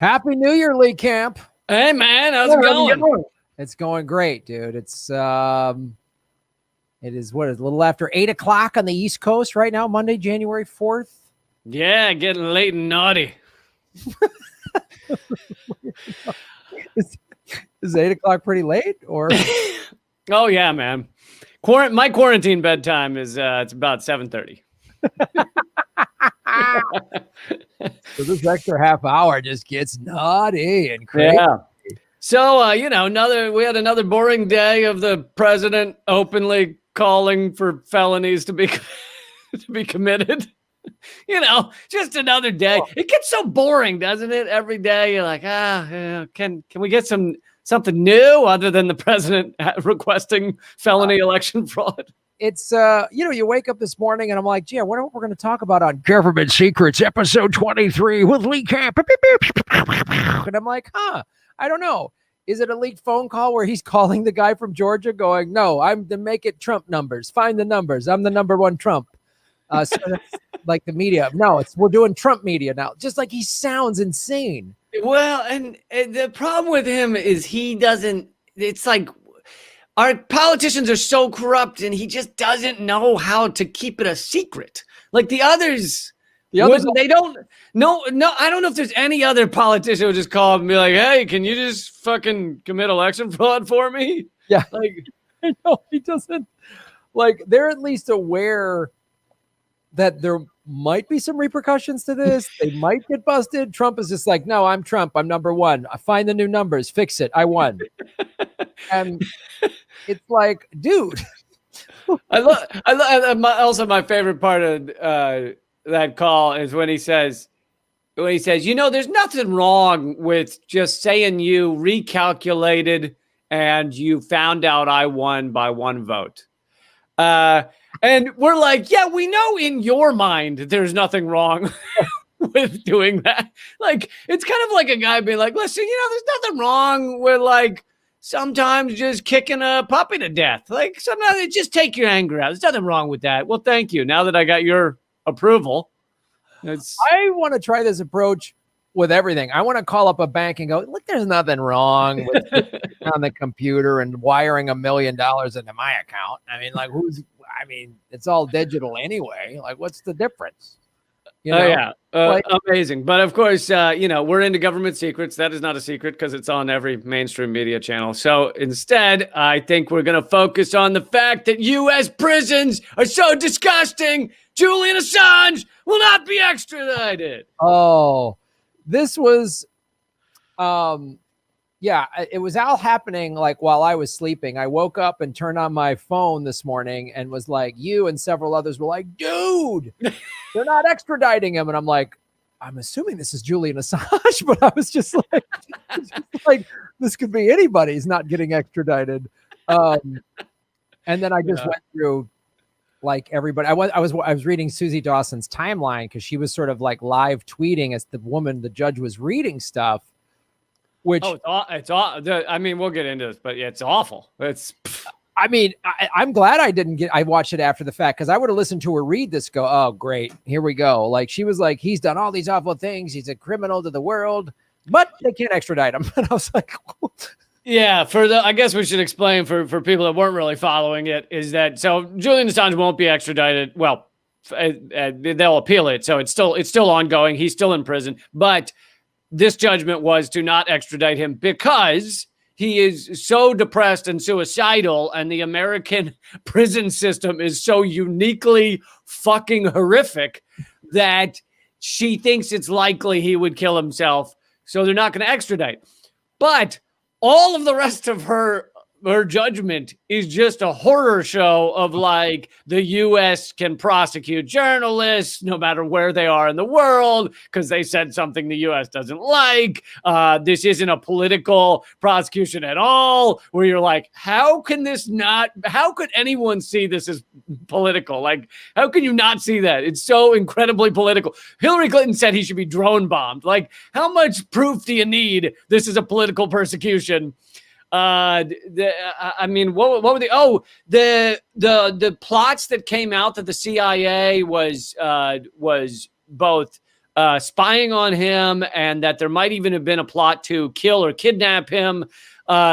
Happy New Year, Lee Camp. Hey, man, how's it going? It's going great, dude. It is a little after 8:00 on the East Coast right now, Monday, January 4th. Yeah, getting late and naughty. Is 8:00 pretty late, or? Oh yeah, man. My quarantine bedtime is it's about 7:30. So this extra half hour just gets naughty and crazy. Yeah. So we had another boring day of the president openly calling for felonies to be committed. Just another day. It gets so boring, doesn't it? Every day you're like, can we get something new other than the president requesting felony election fraud? It's you wake up this morning and I'm like, gee, I wonder what we're going to talk about on Government Secrets episode 23 with Lee Camp. And I'm like, I don't know. Is it a leaked phone call where he's calling the guy from Georgia going, no, I'm to make it Trump numbers. Find the numbers. I'm the number one Trump. So that's like the media. No, we're doing Trump media now. Just like he sounds insane. Well, and the problem with him is it's like our politicians are so corrupt and he just doesn't know how to keep it a secret. Like the others, they don't. No, I don't know if there's any other politician who would just call up and be like, hey, can you just fucking commit election fraud for me? Yeah. I know he doesn't. Like, they're at least aware that there might be some repercussions to this. They might get busted. Trump is just like, no, I'm Trump. I'm number one. I find the new numbers. Fix it. I won. And it's like, dude. Also, my favorite part of that call is when he says, there's nothing wrong with just saying you recalculated and you found out I won by one vote. And we're like, yeah, we know in your mind there's nothing wrong with doing that. Like, it's kind of like a guy being like, listen, there's nothing wrong with like sometimes just kicking a puppy to death. Like, sometimes just take your anger out. There's nothing wrong with that. Well, thank you. Now that I got your approval. I want to try this approach with everything. I want to call up a bank and go, look, there's nothing wrong with on the computer and wiring $1 million into my account. I mean, it's all digital anyway. Like, what's the difference? Amazing. But of course, we're into government secrets. That is not a secret because it's on every mainstream media channel. So instead, I think we're going to focus on the fact that U.S. prisons are so disgusting. Julian Assange will not be extradited. Oh, this was, it was all happening like while I was sleeping. I woke up and turned on my phone this morning and was like, you and several others were like, dude, they're not extraditing him. And I'm like, I'm assuming this is Julian Assange, but I was just like, this could be anybody. He's not getting extradited. And then I just went through like everybody. I was reading Susie Dawson's timeline because she was sort of like live tweeting as the judge was reading stuff. Which it's I mean, we'll get into this, but yeah, it's awful. I'm glad I watched it after the fact because I would have listened to her read this. Go, oh great, here we go. Like she was like, he's done all these awful things. He's a criminal to the world, but they can't extradite him. And I was like, yeah. I guess we should explain for people that weren't really following it is that so Julian Assange won't be extradited. Well, they'll appeal it, so it's still ongoing. He's still in prison, but this judgment was to not extradite him because he is so depressed and suicidal, and the American prison system is so uniquely fucking horrific that she thinks it's likely he would kill himself. So they're not going to extradite. But all of the rest of her judgment is just a horror show of like the U.S. can prosecute journalists no matter where they are in the world because they said something the U.S. doesn't like. This isn't a political prosecution at all, where you're like, how could anyone see this as political? Like, how can you not see that? It's so incredibly political. Hillary Clinton said he should be drone bombed. Like, how much proof do you need this is a political persecution? What were the plots that came out that the CIA was both spying on him, and that there might even have been a plot to kill or kidnap him.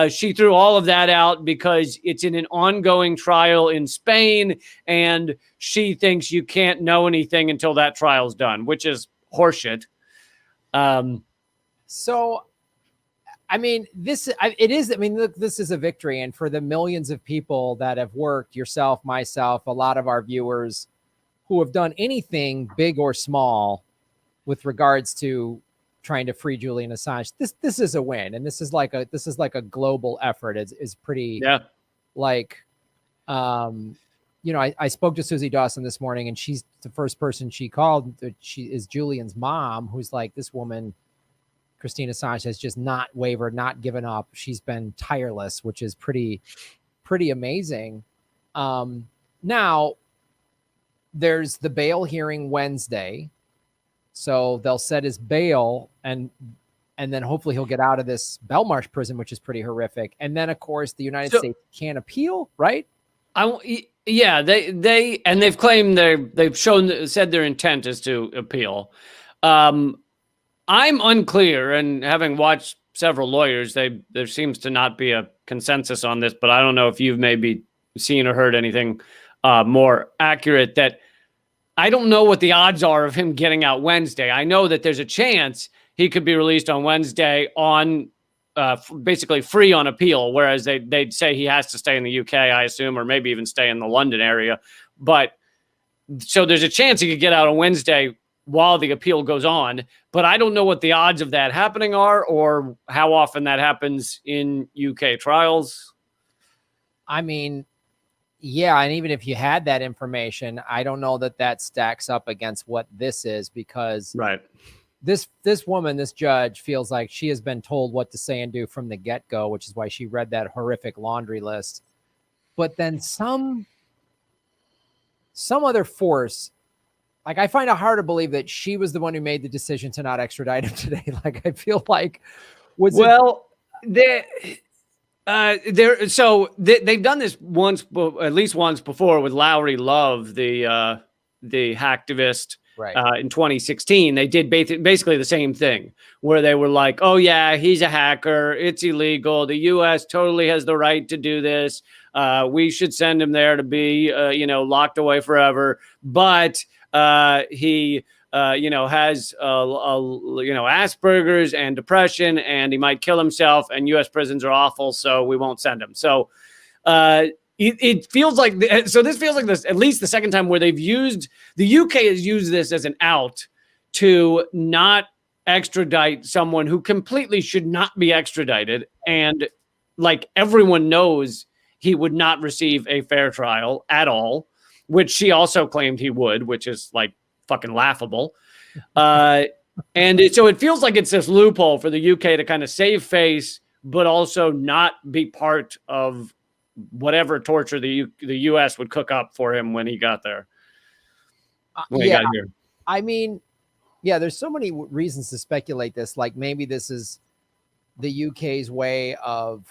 She threw all of that out because it's in an ongoing trial in Spain, and she thinks you can't know anything until that trial's done, which is horseshit. So, I mean, it is. I mean, look, this is a victory, and for the millions of people that have worked, yourself, myself, a lot of our viewers who have done anything big or small with regards to trying to free Julian Assange, this is a win, and this is like a global effort. Is pretty, like, you know, I spoke to Susie Dawson this morning, and she's the first person she called. She is Julian's mom, who's like, this woman, Christine Assange, has just not wavered, not given up. She's been tireless, which is pretty amazing. Now there's the bail hearing Wednesday. So they'll set his bail, and then hopefully he'll get out of this Belmarsh prison, which is pretty horrific. And then, of course, the United States can't appeal, right? Yeah, they've claimed said their intent is to appeal. I'm unclear, and having watched several lawyers, there seems to not be a consensus on this, but I don't know if you've maybe seen or heard anything more accurate. That I don't know what the odds are of him getting out Wednesday. I know that there's a chance he could be released on Wednesday on basically free on appeal, whereas they'd say he has to stay in the UK, I assume, or maybe even stay in the London area. But so there's a chance he could get out on Wednesday while the appeal goes on. But I don't know what the odds of that happening are, or how often that happens in UK trials. I mean, yeah, and even if you had that information, I don't know that stacks up against what this is, because this woman, this judge, feels like she has been told what to say and do from the get-go, which is why she read that horrific laundry list. But then some other force, like, I find it hard to believe that she was the one who made the decision to not extradite him today. Like, I feel like they've done this once, at least once before, with Lowry Love, the hacktivist, in 2016. They did basically the same thing, where they were like, "Oh yeah, he's a hacker. It's illegal. The U.S. totally has the right to do this. We should send him there to be, locked away forever. But he." Has Asperger's and depression, and he might kill himself, and U.S. prisons are awful, so we won't send him. So it feels like this feels like this, at least the second time, where the UK has used this as an out to not extradite someone who completely should not be extradited. And like, everyone knows he would not receive a fair trial at all, which she also claimed he would, which is like fucking laughable. So it feels like it's this loophole for the UK to kind of save face, but also not be part of whatever torture the US would cook up for him when he got there. He got here. I mean, yeah, there's so many reasons to speculate this. Like, maybe this is the UK's way of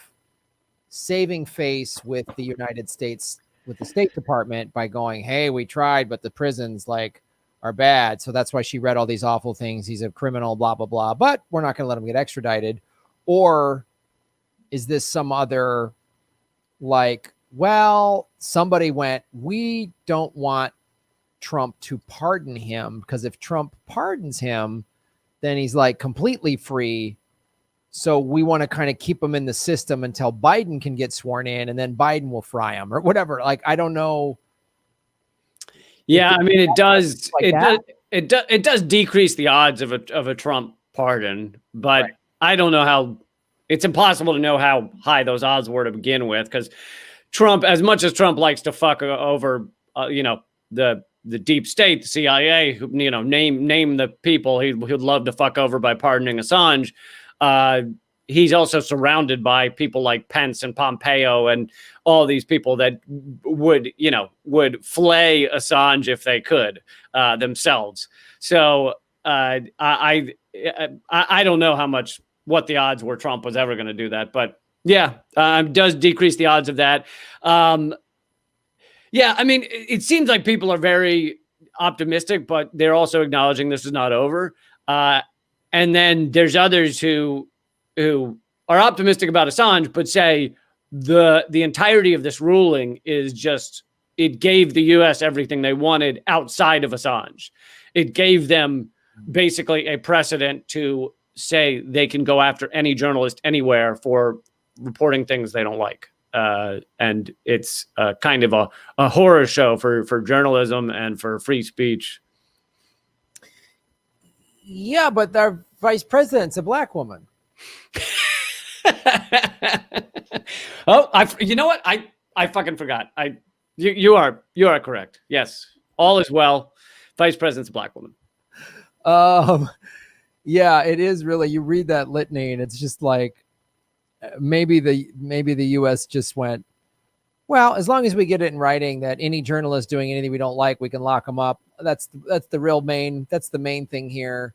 saving face with the United States, with the State Department, by going, "Hey, we tried, but the prisons are bad. So that's why she read all these awful things. He's a criminal, blah, blah, blah, but we're not going to let him get extradited." Or is this some other, like, well, somebody went, "We don't want Trump to pardon him, because if Trump pardons him, then he's like completely free. So we want to kind of keep him in the system until Biden can get sworn in, and then Biden will fry him," or whatever. Like, I don't know. Yeah, I mean, it does decrease the odds of a Trump pardon, but I don't know how. It's impossible to know how high those odds were to begin with, because Trump, as much as Trump likes to fuck over, the deep state, the CIA, name the people he'd love to fuck over by pardoning Assange. He's also surrounded by people like Pence and Pompeo and all these people that would flay Assange if they could themselves. So I don't know what the odds were Trump was ever going to do that, but yeah, does decrease the odds of that. Yeah, I mean, it seems like people are very optimistic, but they're also acknowledging this is not over. And then there's others who are optimistic about Assange, but say the entirety of this ruling is just, it gave the U.S. everything they wanted outside of Assange. It gave them basically a precedent to say they can go after any journalist anywhere for reporting things they don't like. And it's kind of a horror show for journalism and for free speech. Yeah, but our vice president's a black woman. Oh, you know what? I fucking forgot. You are correct. Yes, all is well. Vice president's a black woman. Yeah, it is really. You read that litany, and it's just like maybe the U.S. just went, well, as long as we get it in writing that any journalist doing anything we don't like, we can lock them up. That's the main thing here.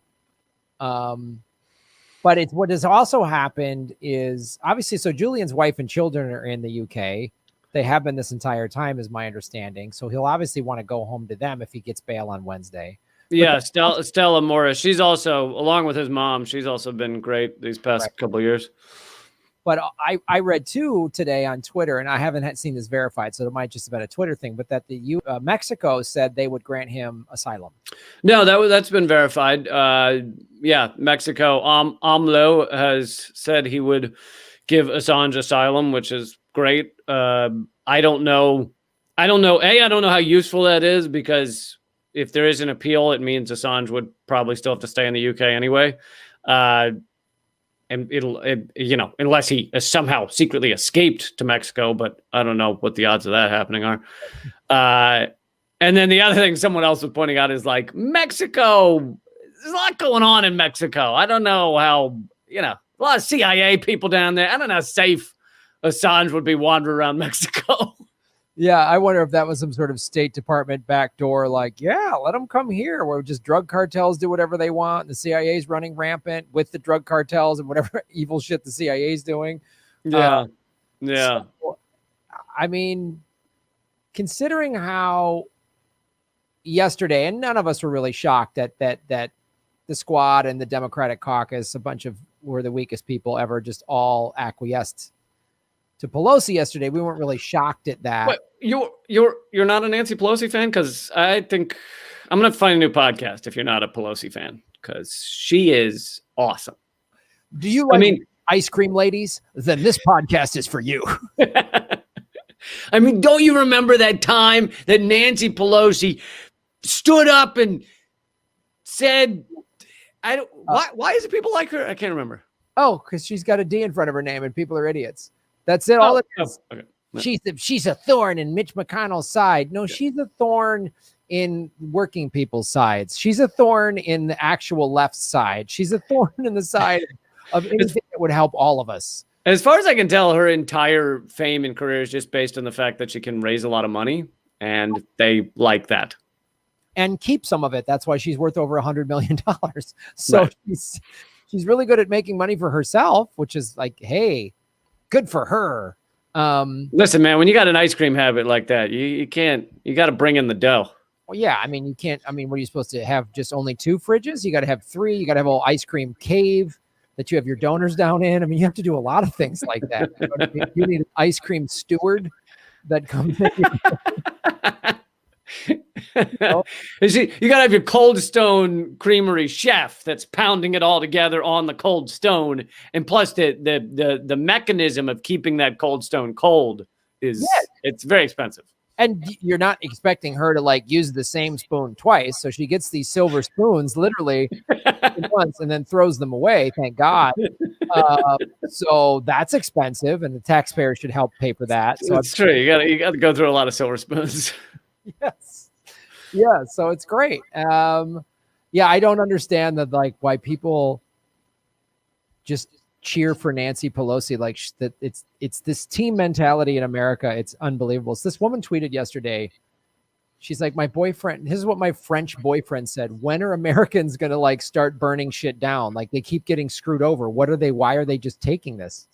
But it's what has also happened is obviously, so Julian's wife and children are in the UK. They have been this entire time, is my understanding. So he'll obviously want to go home to them if he gets bail on Wednesday. Yeah, Stella Morris. She's also, along with his mom, she's also been great these past couple of years. But I read too today on Twitter, and I haven't seen this verified, so it might just have been a Twitter thing, but that Mexico said they would grant him asylum. No, that's been verified. Yeah, Mexico. AMLO has said he would give Assange asylum, which is great. I don't know. I don't know how useful that is, because if there is an appeal, it means Assange would probably still have to stay in the UK anyway. And unless he somehow secretly escaped to Mexico, but I don't know what the odds of that happening are. And then the other thing someone else was pointing out is like Mexico, there's a lot going on in Mexico. I don't know how, a lot of CIA people down there. I don't know how safe Assange would be wandering around Mexico. Yeah, I wonder if that was some sort of State Department backdoor, like, yeah, let them come here, where just drug cartels do whatever they want. The CIA is running rampant with the drug cartels and whatever evil shit the CIA is doing. Yeah. So, I mean, considering how yesterday, and none of us were really shocked that the Squad and the Democratic Caucus, were the weakest people ever, just all acquiesced to Pelosi yesterday. We weren't really shocked at that. What, you're not a Nancy Pelosi fan? Because I think I'm gonna find a new podcast if you're not a Pelosi fan, because she is awesome. Do you like ice cream ladies? Then this podcast is for you. I mean, don't you remember that time that Nancy Pelosi stood up and said, why is it people like her? I can't remember. Oh, because she's got a D in front of her name and people are idiots. That's it. All it is. Okay. No. She's a thorn in Mitch McConnell's side. No, she's a thorn in working people's sides. She's a thorn in the actual left side. She's a thorn in the side of anything that would help all of us. As far as I can tell, her entire fame and career is just based on the fact that she can raise a lot of money, and they like that. And keep some of it. That's why she's worth over $100 million. So right. She's really good at making money for herself, which is like, hey, good for her. Listen, man, when you got an ice cream habit like that, you got to bring in the dough. Well, yeah. I mean, you can't. I mean, what are you supposed to have? Just only 2 fridges? You got to have 3. You got to have a whole ice cream cave that you have your donors down in. I mean, you have to do a lot of things like that. You need an ice cream steward that comes in. You gotta have your Cold Stone Creamery chef that's pounding it all together on the cold stone, and plus the mechanism of keeping that cold stone cold is it's very expensive. And you're not expecting her to like use the same spoon twice, so she gets these silver spoons literally once and then throws them away. Thank God. So that's expensive, and the taxpayer should help pay for that. So it's true. You got to go through a lot of silver spoons. Yes. Yeah. So it's great. Yeah. I don't understand that, like, why people just cheer for Nancy Pelosi. Like that it's this team mentality in America. It's unbelievable. So this woman tweeted yesterday. She's like, my boyfriend, this is what my French boyfriend said. When are Americans going to like start burning shit down? Like they keep getting screwed over. Why are they just taking this?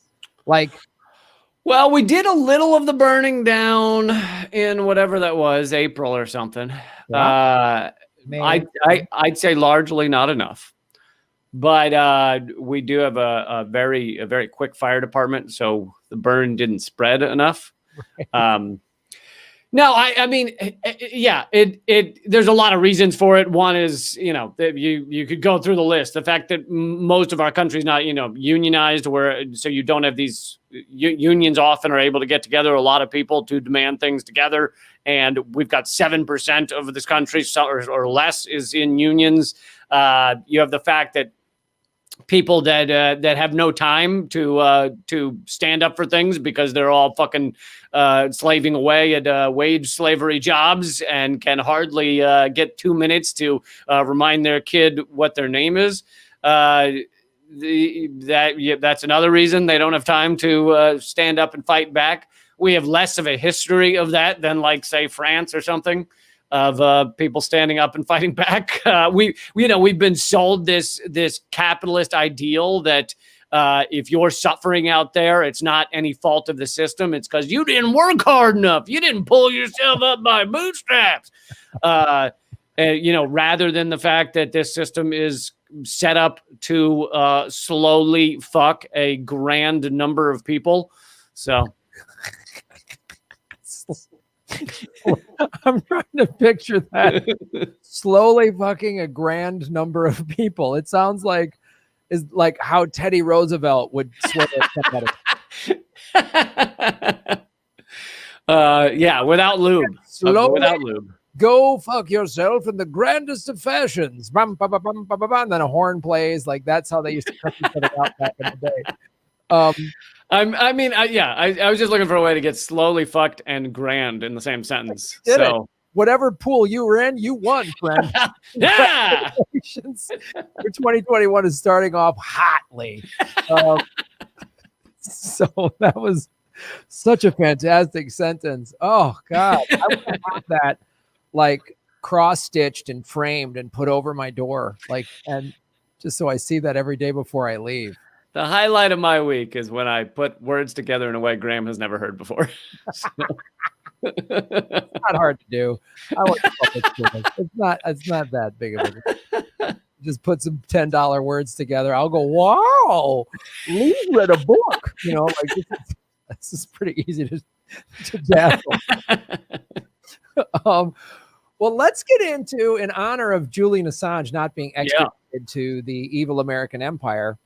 Like, well, we did a little of the burning down in whatever that was, April or something. Yeah. I'd say largely not enough. but we do have a very quick fire department, so the burn didn't spread enough. Right. No, I mean, yeah, there's a lot of reasons for it. One is, you could go through the list. The fact that most of our country is not, unionized, so you don't have these unions often are able to get together a lot of people to demand things together. And we've got 7% of this country or less is in unions. You have the fact that people that have no time to stand up for things because they're all fucking slaving away at wage slavery jobs and can hardly get 2 minutes to remind their kid what their name is. That's another reason they don't have time to stand up and fight back. We have less of a history of that than, like, say, France or something, of people standing up and fighting back. We've been sold this capitalist ideal that if you're suffering out there, it's not any fault of the system. It's because you didn't work hard enough. You didn't pull yourself up by bootstraps. Rather than the fact that this system is set up to slowly fuck a grand number of people. So. I'm trying to picture that slowly fucking a grand number of people. It sounds like how Teddy Roosevelt would swear at somebody. Yeah, without lube. Slowly without lube. Go fuck yourself in the grandest of fashions. Bum, bum, bum, bum, bum, bum, and then a horn plays. Like, that's how they used to cut each other out back in the day. I was just looking for a way to get slowly fucked and grand in the same sentence. So whatever pool you were in, you won, friend. Yeah. Congratulations. Your 2021 is starting off hotly. So that was such a fantastic sentence. Oh God, I would have that like cross-stitched and framed and put over my door, and just so I see that every day before I leave. The highlight of my week is when I put words together in a way Graham has never heard before. It's not hard to do. It's not that big of a. Just put some $10 words together. I'll go, wow, Lee read a book. This is pretty easy to dazzle. Well, let's get into, in honor of Julian Assange not being extradited to the evil American empire,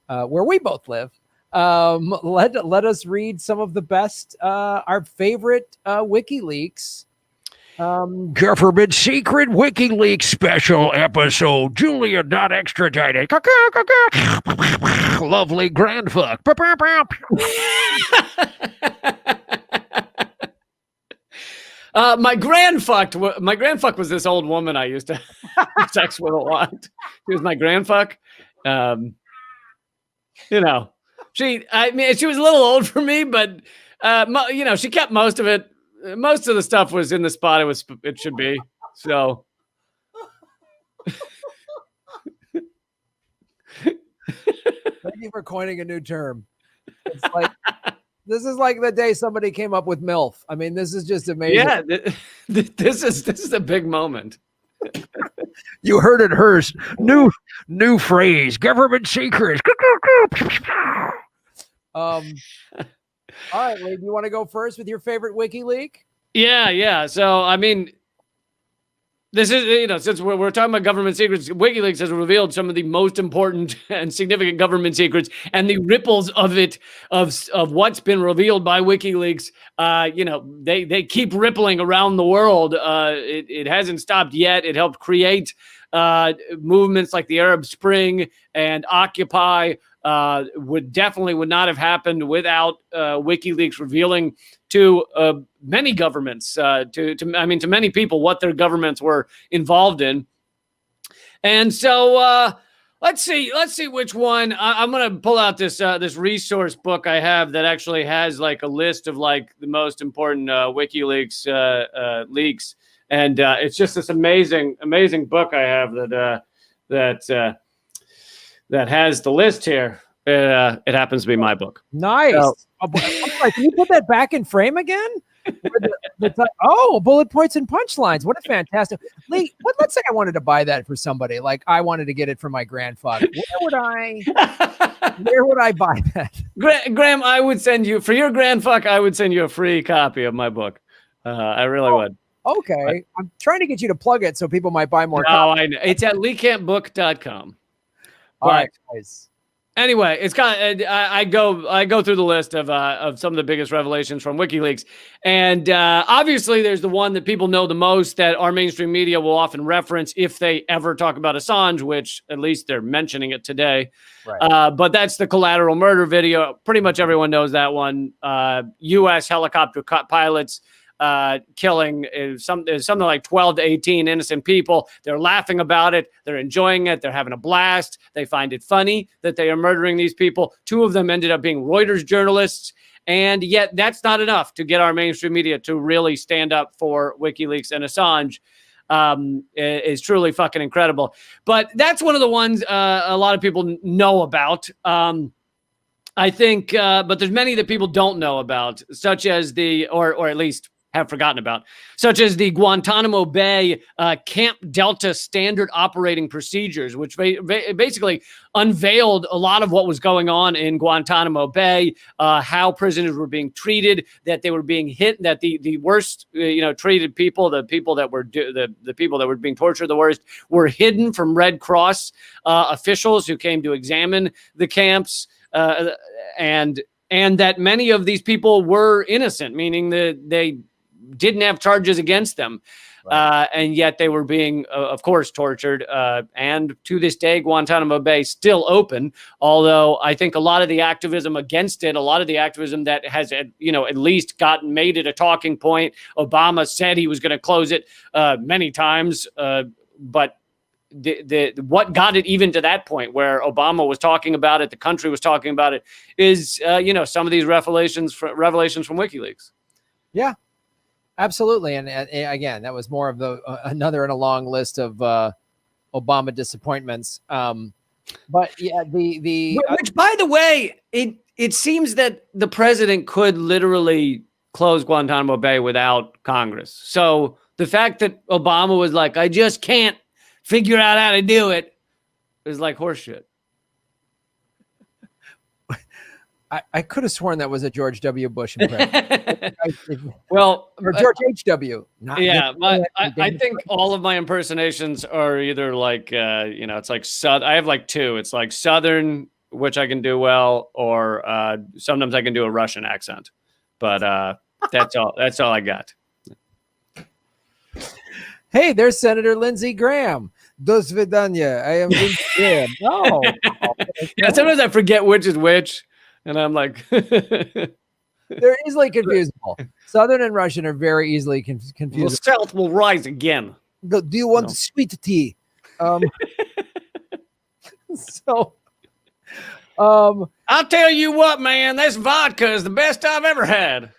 where we both live. Let us read some of the best, our favorite Wikileaks. Government secret Wikileaks special episode. Julian not extradited. Lovely grand fuck. My grand fuck was this old woman I used to have sex with a lot. She was my grand fuck. She was a little old for me, but she kept most of it. Most of the stuff was in the spot it should be. So. Thank you for coining a new term. It's like, this is like the day somebody came up with MILF. I mean, this is just amazing. Yeah, this is a big moment. You heard it, Hearst. New phrase. Government secrets. All right, Lee, do you want to go first with your favorite WikiLeak? Yeah. So, I mean, this is, since we're talking about government secrets, WikiLeaks has revealed some of the most important and significant government secrets, and the ripples of it, of what's been revealed by WikiLeaks, they keep rippling around the world. It hasn't stopped yet. It helped create movements like the Arab Spring and Occupy. Would not have happened without WikiLeaks revealing to many governments, to many people, what their governments were involved in. And so let's see which one. I'm going to pull out this resource book I have that actually has like a list of like the most important WikiLeaks leaks, and it's just this amazing book I have that has the list here. It happens to be my book. Nice. So, can you put that back in frame again? Bullet points and punchlines. What a fantastic Lee. Let's say I wanted to buy that for somebody. Like I wanted to get it for my grandfather. Where would I buy that? Graham, I would send you for your grandfuck. I would send you a free copy of my book. I really would. Okay. I'm trying to get you to plug it so people might buy more. No, I know. It's at leecampbook.com. All right, guys. Anyway, it's kind of, I go through the list of some of the biggest revelations from WikiLeaks, and obviously there's the one that people know the most that our mainstream media will often reference if they ever talk about Assange, which at least they're mentioning it today. Right. But that's the collateral murder video. Pretty much everyone knows that one. U.S. helicopter pilots killing something like 12 to 18 innocent people. They're laughing about it. They're enjoying it. They're having a blast. They find it funny that they are murdering these people. 2 of them ended up being Reuters journalists. And yet that's not enough to get our mainstream media to really stand up for WikiLeaks and Assange. Is truly fucking incredible. But that's one of the ones a lot of people know about. I think, but there's many that people don't know about, such as or at least have forgotten about, such as the Guantanamo Bay Camp Delta standard operating procedures, which basically unveiled a lot of what was going on in Guantanamo Bay, how prisoners were being treated, that they were being hit, that the worst treated people, the people that were the people that were being tortured the worst, were hidden from Red Cross officials who came to examine the camps, and that many of these people were innocent, meaning that they didn't have charges against them. Right. And yet they were being, of course, tortured. And to this day, Guantanamo Bay still open. Although I think a lot of the activism against it, a lot of the activism that has, at least made it a talking point. Obama said he was going to close it many times. But what got it even to that point where Obama was talking about it, the country was talking about it, is, some of these revelations from WikiLeaks. Yeah. Absolutely, and again, that was more of another in a long list of Obama disappointments. But yeah, which, by the way, it seems that the president could literally close Guantanamo Bay without Congress. So the fact that Obama was like, I just can't figure out how to do it, is like horseshit. I could have sworn that was a George W. Bush impression. Well, or George H.W. I think all of my impersonations are either like, it's like I have like 2. It's like Southern, which I can do well, or sometimes I can do a Russian accent. But that's all. That's all I got. Hey, there's Senator Lindsey Graham. Do svidanya. I am Lindsey Graham. Oh. Yeah, sometimes I forget which is which. And I'm like, they're easily confusable. Southern and Russian are very easily confusable. The South will rise again. Do you want sweet tea? I'll tell you what, man, this vodka is the best I've ever had.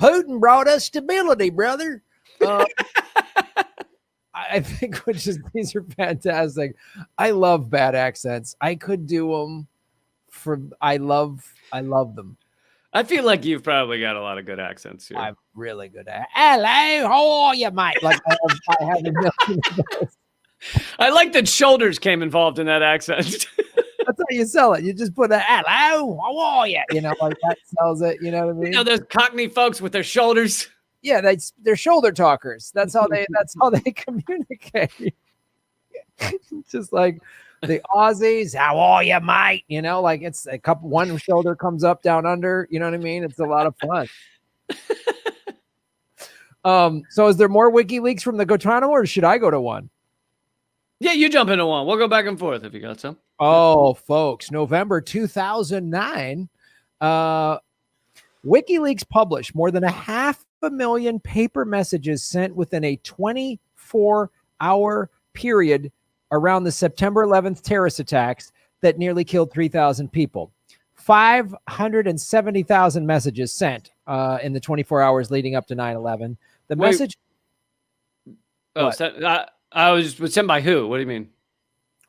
Putin brought us stability, brother. I think these are fantastic. I love bad accents. I could do them I love them. I feel like you've probably got a lot of good accents here. I'm really good at hello, how are you, mate? Like I have a million of those. I like that shoulders came involved in that accent. That's how you sell it. You just put a hello, how are you? Like that sells it. You know what I mean? Those Cockney folks with their shoulders. Yeah, they're shoulder talkers. That's how they communicate. Just like the Aussies, how are you, mate? Like it's one shoulder comes up, down under. You know what I mean? It's a lot of fun. So is there more WikiLeaks from the Guantanamo, or should I go to one? Yeah, you jump into one. We'll go back and forth if you got some. Oh, folks, November 2009. WikiLeaks published more than 500,000 paper messages sent within a 24-hour period around the September 11th terrorist attacks that nearly killed 3,000 people. 570,000 messages sent in the 24 hours leading up to 9/11. The message. I was sent by who? What do you mean?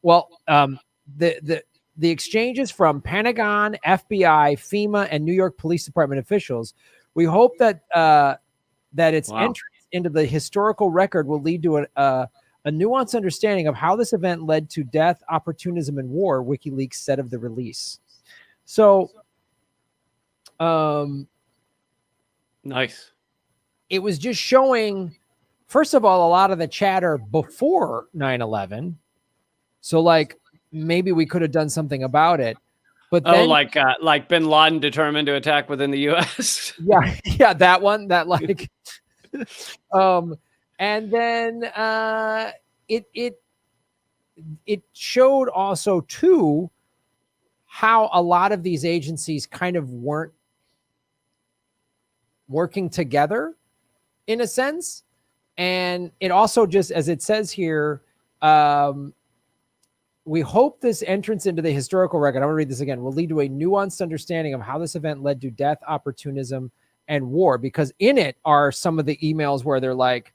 Well, the the exchanges from Pentagon, FBI, FEMA, and New York Police Department officials. We hope that its entrance into the historical record will lead to a nuanced understanding of how this event led to death, opportunism, and war, WikiLeaks said of the release. So, nice. It was just showing, first of all, a lot of the chatter before 9/11. So, like, maybe we could have done something about it. But then, like Bin Laden determined to attack within the U.S. yeah, that one, that like, and then it showed also too how a lot of these agencies kind of weren't working together in a sense, and it also just, as it says here, we hope this entrance into the historical record, I'm going to read this again, will lead to a nuanced understanding of how this event led to death, opportunism, and war. Because in it are some of the emails where they're like,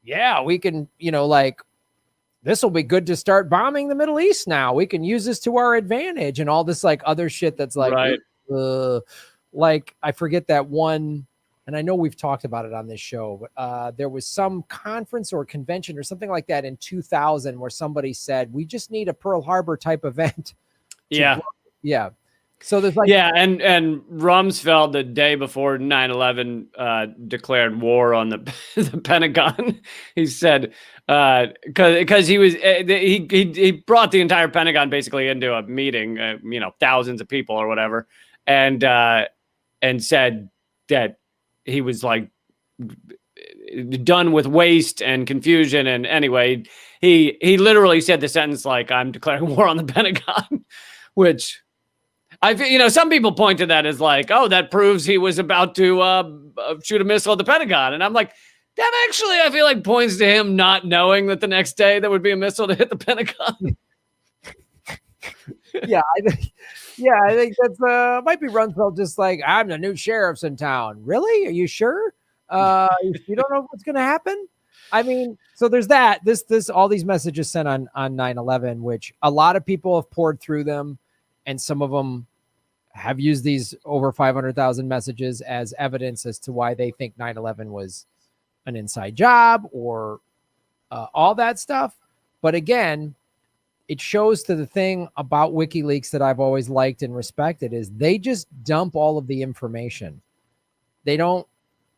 yeah, we can, like, this will be good to start bombing the Middle East now. We can use this to our advantage and all this like other shit that's like, right. Like, I forget that one. And I know we've talked about it on this show, but there was some conference or convention or something like that in 2000 where somebody said, we just need a Pearl Harbor type event. Yeah. Yeah. So there's like, yeah. And Rumsfeld, the day before 9/11, declared war on the Pentagon. He said, because he was, he brought the entire Pentagon basically into a meeting, thousands of people or whatever. And said that he was like done with waste and confusion. And anyway, he literally said the sentence like, I'm declaring war on the Pentagon, which some people point to that as like, oh, that proves he was about to shoot a missile at the Pentagon. And I'm like, that actually, I feel like points to him not knowing that the next day there would be a missile to hit the Pentagon. Yeah, I think that's might be Rumsfeld just like, I'm the new sheriff's in town. Really? Are you sure? You don't know what's going to happen? I mean, so there's that. This all these messages sent on 9/11, which a lot of people have poured through them, and some of them have used these over 500,000 messages as evidence as to why they think 9/11 was an inside job or all that stuff. But again, it shows to the thing about WikiLeaks that I've always liked and respected is they just dump all of the information. They do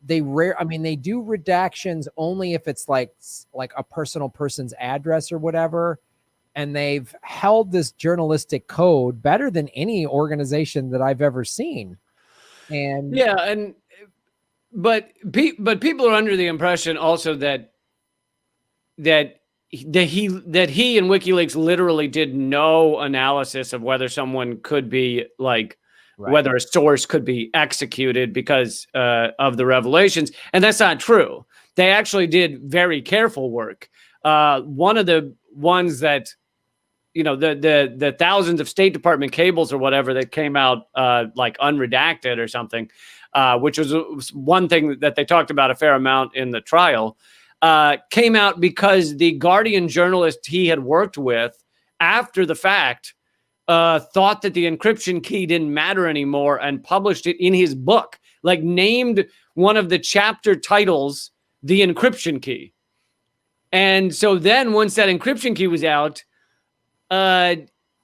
redactions only if it's like a person's address or whatever. And they've held this journalistic code better than any organization that I've ever seen. And yeah. But people are under the impression also that he and WikiLeaks literally did no analysis of whether someone could be like, right, whether a source could be executed because of the revelations. And that's not true. They actually did very careful work. One of the ones that, the thousands of State Department cables or whatever that came out like unredacted or something, which was one thing that they talked about a fair amount in the trial, came out because the Guardian journalist he had worked with after the fact thought that the encryption key didn't matter anymore and published it in his book, like named one of the chapter titles the encryption key. And so then once that encryption key was out,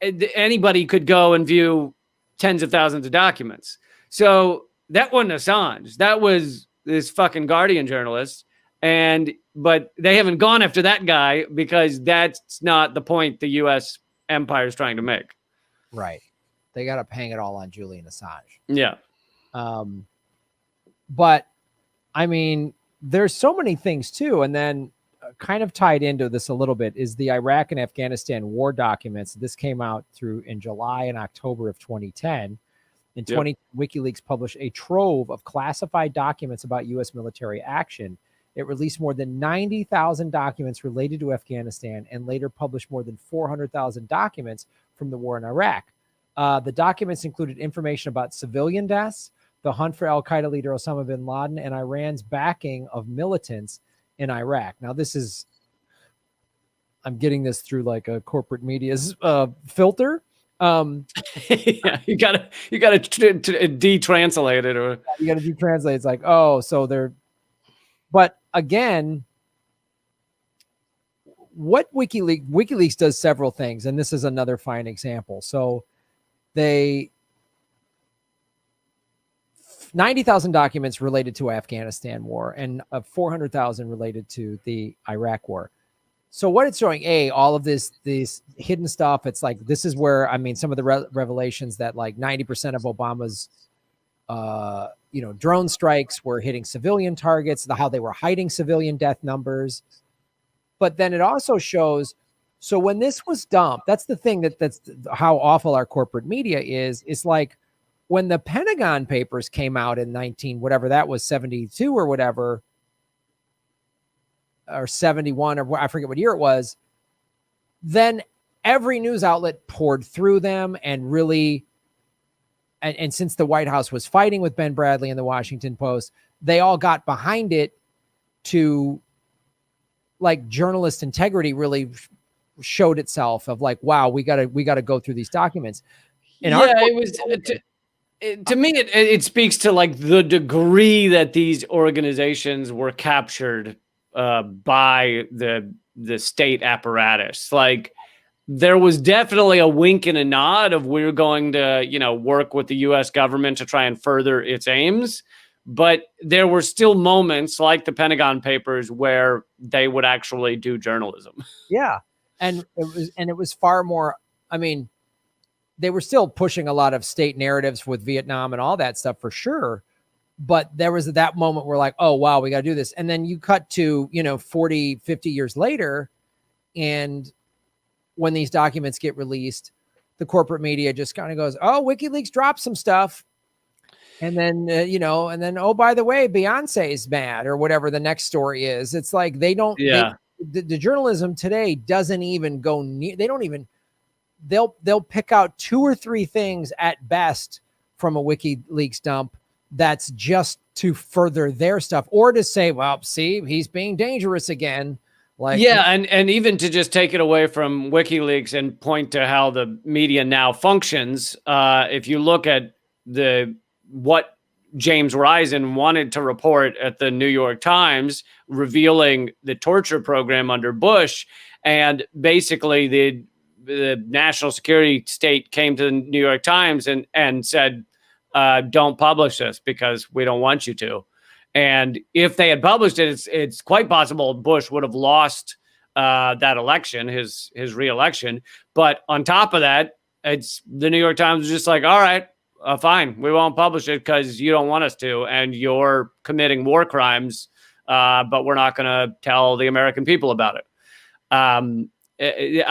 anybody could go and view tens of thousands of documents. So that wasn't Assange. That was this fucking Guardian journalist. But they haven't gone after that guy because that's not the point the U.S. empire is trying to make. Right. They got to hang it all on Julian Assange. Yeah. But I mean, there's so many things too. And then kind of tied into this a little bit is the Iraq and Afghanistan war documents. This came out in July and October of 2010. In 20, WikiLeaks published a trove of classified documents about U.S. military action. It released more than 90,000 documents related to Afghanistan and later published more than 400,000 documents from the war in Iraq. The documents included information about civilian deaths, the hunt for al-Qaeda leader Osama bin Laden, and Iran's backing of militants in Iraq. Now, this is I'm getting this through like a corporate media's filter. Yeah, you gotta detranslate it, or you gotta detranslate. It's like, oh, so they're, but again, what WikiLeaks does several things, and this is another fine example. So they 90,000 documents related to Afghanistan war and 400,000 related to the Iraq war. So what it's showing, all of this hidden stuff. It's like, this is where, I mean, some of the revelations that like 90% of Obama's, drone strikes were hitting civilian targets, how they were hiding civilian death numbers. But then it also shows, so when this was dumped, that's the thing that's how awful our corporate media is. It's like when the Pentagon Papers came out in 72 or whatever, or 71, or I forget what year it was, then every news outlet poured through them and really, and since the White House was fighting with Ben Bradley and the Washington Post, they all got behind it to, like, journalist integrity really showed itself of like, wow, we gotta go through these documents. And it was to me, it speaks to like the degree that these organizations were captured by the state apparatus. Like, there was definitely a wink and a nod of, we're going to, work with the U.S. government to try and further its aims. But there were still moments like the Pentagon Papers where they would actually do journalism. Yeah. And it was far more, I mean, they were still pushing a lot of state narratives with Vietnam and all that stuff for sure. But there was that moment where like, oh, wow, we got to do this. And then you cut to, 40, 50 years later. And when these documents get released, the corporate media just kind of goes, oh, WikiLeaks dropped some stuff. And then, oh, by the way, Beyonce's mad, or whatever the next story is. It's like, they don't, the journalism today doesn't even go near, they'll pick out 2 or 3 things at best from a WikiLeaks dump that's just to further their stuff, or to say, well, see, he's being dangerous again. Like, yeah, and even to just take it away from WikiLeaks and point to how the media now functions. If you look at what James Risen wanted to report at the New York Times, revealing the torture program under Bush, and basically the national security state came to the New York Times and said, don't publish this because we don't want you to. And if they had published it, it's quite possible Bush would have lost that election, his re-election. But on top of that, it's the New York Times was just like, all right, fine, we won't publish it because you don't want us to, and you're committing war crimes, but we're not going to tell the American people about it. I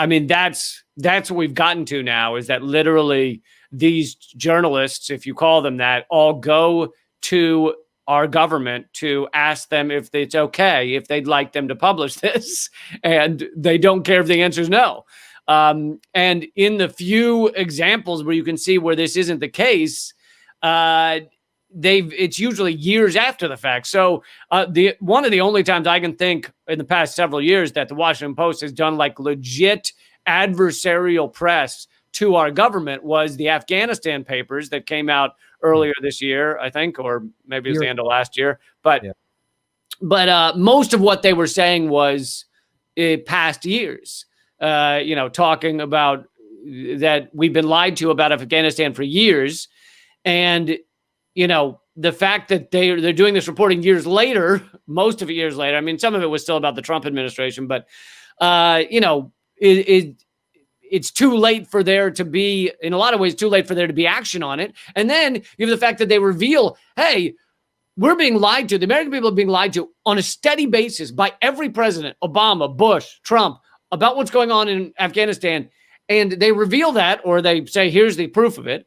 mean, that's what we've gotten to now, is that literally these journalists, if you call them that, all go to our government to ask them if it's okay, if they'd like them to publish this, and they don't care if the answer is no. And in the few examples where you can see where this isn't the case, it's usually years after the fact. So one of the only times I can think in the past several years that the Washington Post has done like legit adversarial press to our government was the Afghanistan papers that came out earlier this year, I think, or maybe it was the end of last year. But most of what they were saying was past years, talking about that we've been lied to about Afghanistan for years. And, the fact that they're doing this reporting years later, most of it years later, I mean, some of it was still about the Trump administration, but, it's too late for there to be, in a lot of ways, too late for there to be action on it. And then you have the fact that they reveal, hey, we're being lied to. The American people are being lied to on a steady basis by every president, Obama, Bush, Trump, about what's going on in Afghanistan. And they reveal that, or they say, here's the proof of it.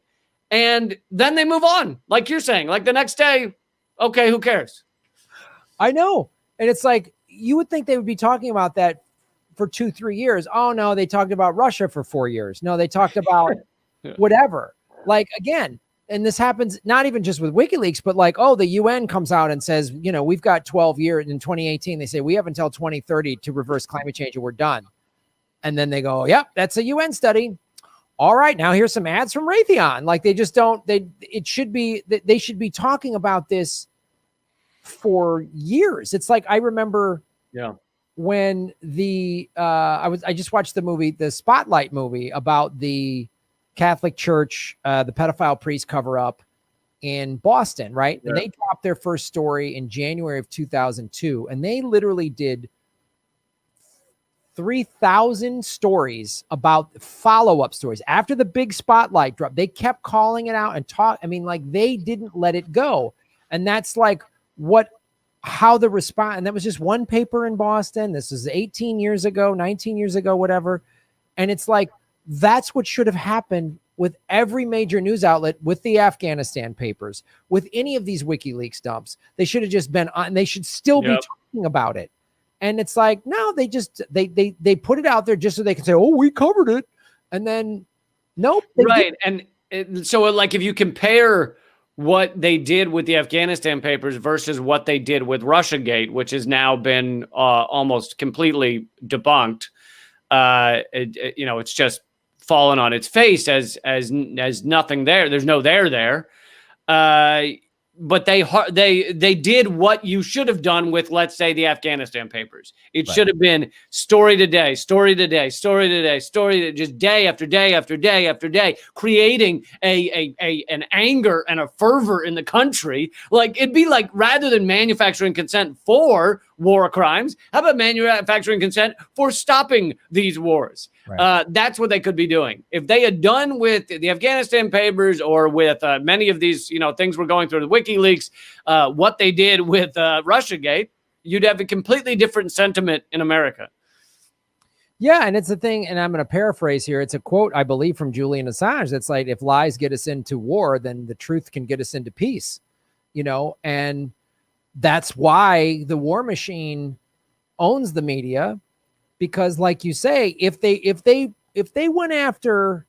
And then they move on, like you're saying, like the next day, okay, who cares? I know. And it's like, you would think they would be talking about that for 2-3 years. Oh no, they talked about Russia for 4 years. No, they talked about whatever. Like, again, and this happens not even just with WikiLeaks, but like, oh, the UN comes out and says, we've got 12 years. In 2018, they say we have until 2030 to reverse climate change and we're done. And then they go, yep, that's a UN study. All right, now here's some ads from Raytheon. Like they just don't, they should be talking about this for years. It's like, I remember when I just watched the movie, the Spotlight movie about the Catholic Church, the pedophile priest cover up in Boston, right? And they dropped their first story in January of 2002, and they literally did 3,000 stories about follow-up stories after the big Spotlight drop. They kept calling it out and like they didn't let it go. And that's like how the response, and that was just one paper in Boston. This is 18 years ago, 19 years ago, whatever. And it's like, that's what should have happened with every major news outlet, with the Afghanistan papers, with any of these WikiLeaks dumps. They should have just been on, and they should still be talking about it. And it's like, no, they just, they put it out there just so they can say, oh, we covered it. And then, nope. Right. So like, if you compare what they did with the Afghanistan papers versus what they did with Russiagate, which has now been almost completely debunked, it's just fallen on its face as nothing there. There's no there. But they did what you should have done with, let's say, the Afghanistan papers. It should have been story today, just day after day after day after day, creating an anger and a fervor in the country. Like, it'd be like, rather than manufacturing consent for war crimes, how about manufacturing consent for stopping these wars? Right. That's what they could be doing. If they had done with the Afghanistan papers or with many of these, things we're going through, the WikiLeaks, what they did with Russiagate, you'd have a completely different sentiment in America. Yeah, and it's a thing, and I'm going to paraphrase here. It's a quote, I believe, from Julian Assange. That's like, if lies get us into war, then the truth can get us into peace. And that's why the war machine owns the media. Because, like you say, if they went after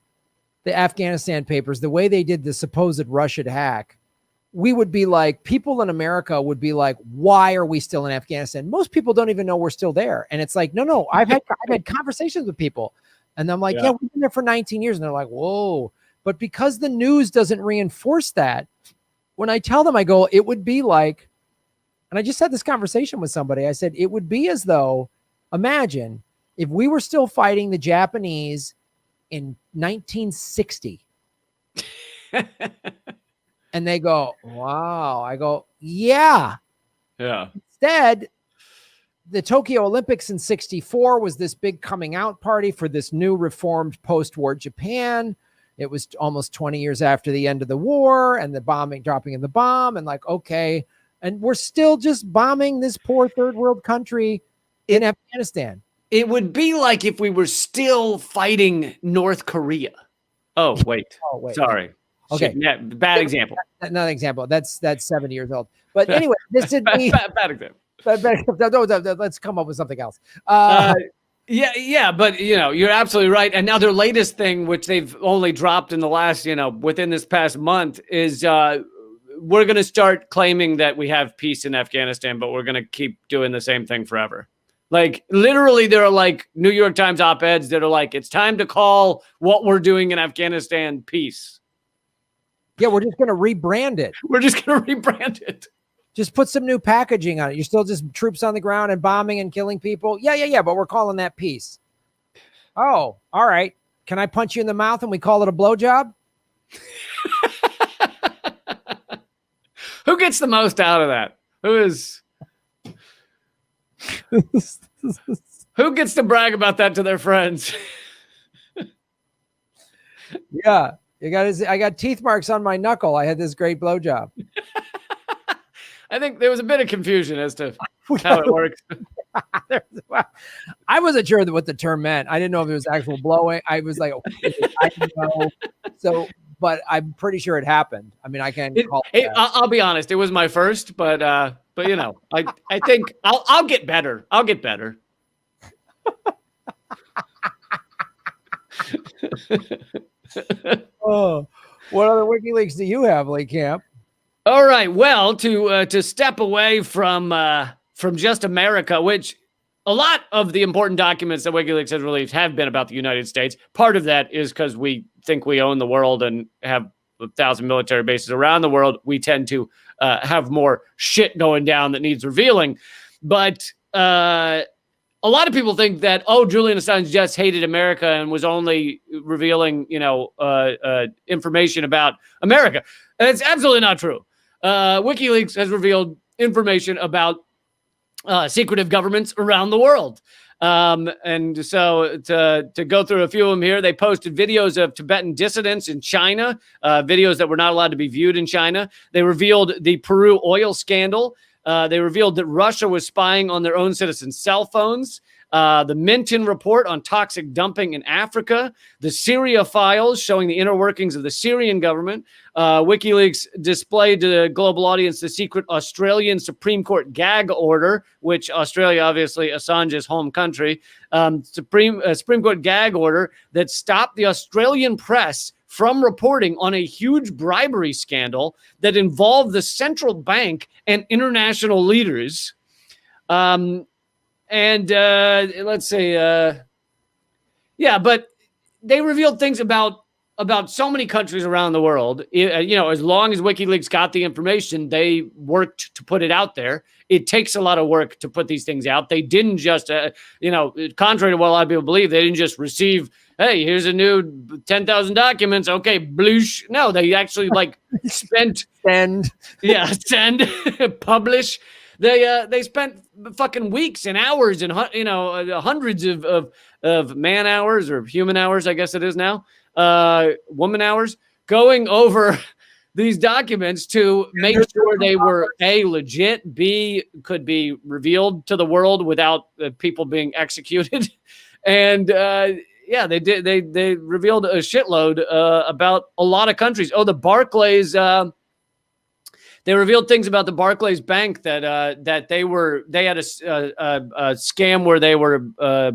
the Afghanistan papers the way they did the supposed Russian hack, we would be like, people in America would be like, why are we still in Afghanistan? Most people don't even know we're still there. And it's like, no, I've had conversations with people, and I'm like, yeah, we've been there for 19 years. And they're like, whoa. But because the news doesn't reinforce that, when I tell them, I go, it would be like, and I just had this conversation with somebody. I said, it would be as though, imagine if we were still fighting the Japanese in 1960. And they go, wow. I go, yeah. Instead, the Tokyo Olympics in 64 was this big coming out party for this new reformed post-war Japan. It was almost 20 years after the end of the war and the dropping of the bomb. And like, okay. And we're still just bombing this poor third world country in Afghanistan. It would be like if we were still fighting North Korea. Oh, wait. Sorry. Okay. Yeah, bad example. Another example. That's 70 years old. But anyway, this would be bad example. Let's come up with something else. Yeah, but you're absolutely right. And now their latest thing, which they've only dropped in the last, within this past month, is we're going to start claiming that we have peace in Afghanistan, but we're going to keep doing the same thing forever. Like, literally, there are like New York Times op-eds that are like, it's time to call what we're doing in Afghanistan peace. Yeah, we're just going to rebrand it. Just put some new packaging on it. You're still just troops on the ground and bombing and killing people. Yeah. But we're calling that peace. Oh, all right. Can I punch you in the mouth and we call it a blowjob? Who gets the most out of that? Who gets to brag about that to their friends? Yeah. I got teeth marks on my knuckle. I had this great blowjob. I think there was a bit of confusion as to how it works. I wasn't sure what the term meant. I didn't know if it was actual blowing. I was like, I didn't know. So, but I'm pretty sure it happened. I mean, I can't call it. I'll be honest. It was my first, but I think I'll get better. I'll get better. Oh, what other WikiLeaks do you have, Lee Camp? All right. Well, to step away from just America, which a lot of the important documents that WikiLeaks has released have been about the United States. Part of that is because we think we own the world and have 1,000 military bases around the world. We tend to have more shit going down that needs revealing. But a lot of people think that, Julian Assange just hated America and was only revealing, information about America. And it's absolutely not true. WikiLeaks has revealed information about secretive governments around the world. And so to go through a few of them here, they posted videos of Tibetan dissidents in China, videos that were not allowed to be viewed in China. They revealed the Peru oil scandal. They revealed that Russia was spying on their own citizens' cell phones. The Minton report on toxic dumping in Africa, the Syria files showing the inner workings of the Syrian government. WikiLeaks displayed to the global audience the secret Australian Supreme Court gag order, which Australia, obviously, Assange's home country, Supreme Court gag order that stopped the Australian press from reporting on a huge bribery scandal that involved the central bank and international leaders. And let's say, but they revealed things about so many countries around the world. As long as WikiLeaks got the information, they worked to put it out there. It takes a lot of work to put these things out. They didn't just, contrary to what a lot of people believe, they didn't just receive, hey, here's a new 10,000 documents. Okay, bloosh. No, they actually send, publish. They spent fucking weeks and hours and hundreds of man hours or human hours, I guess it is now, woman hours, going over these documents to make sure they were A, legit, B, could be revealed to the world without people being executed, and they did. They revealed a shitload about a lot of countries. The Barclays. They revealed things about the Barclays Bank that they had a scam where they were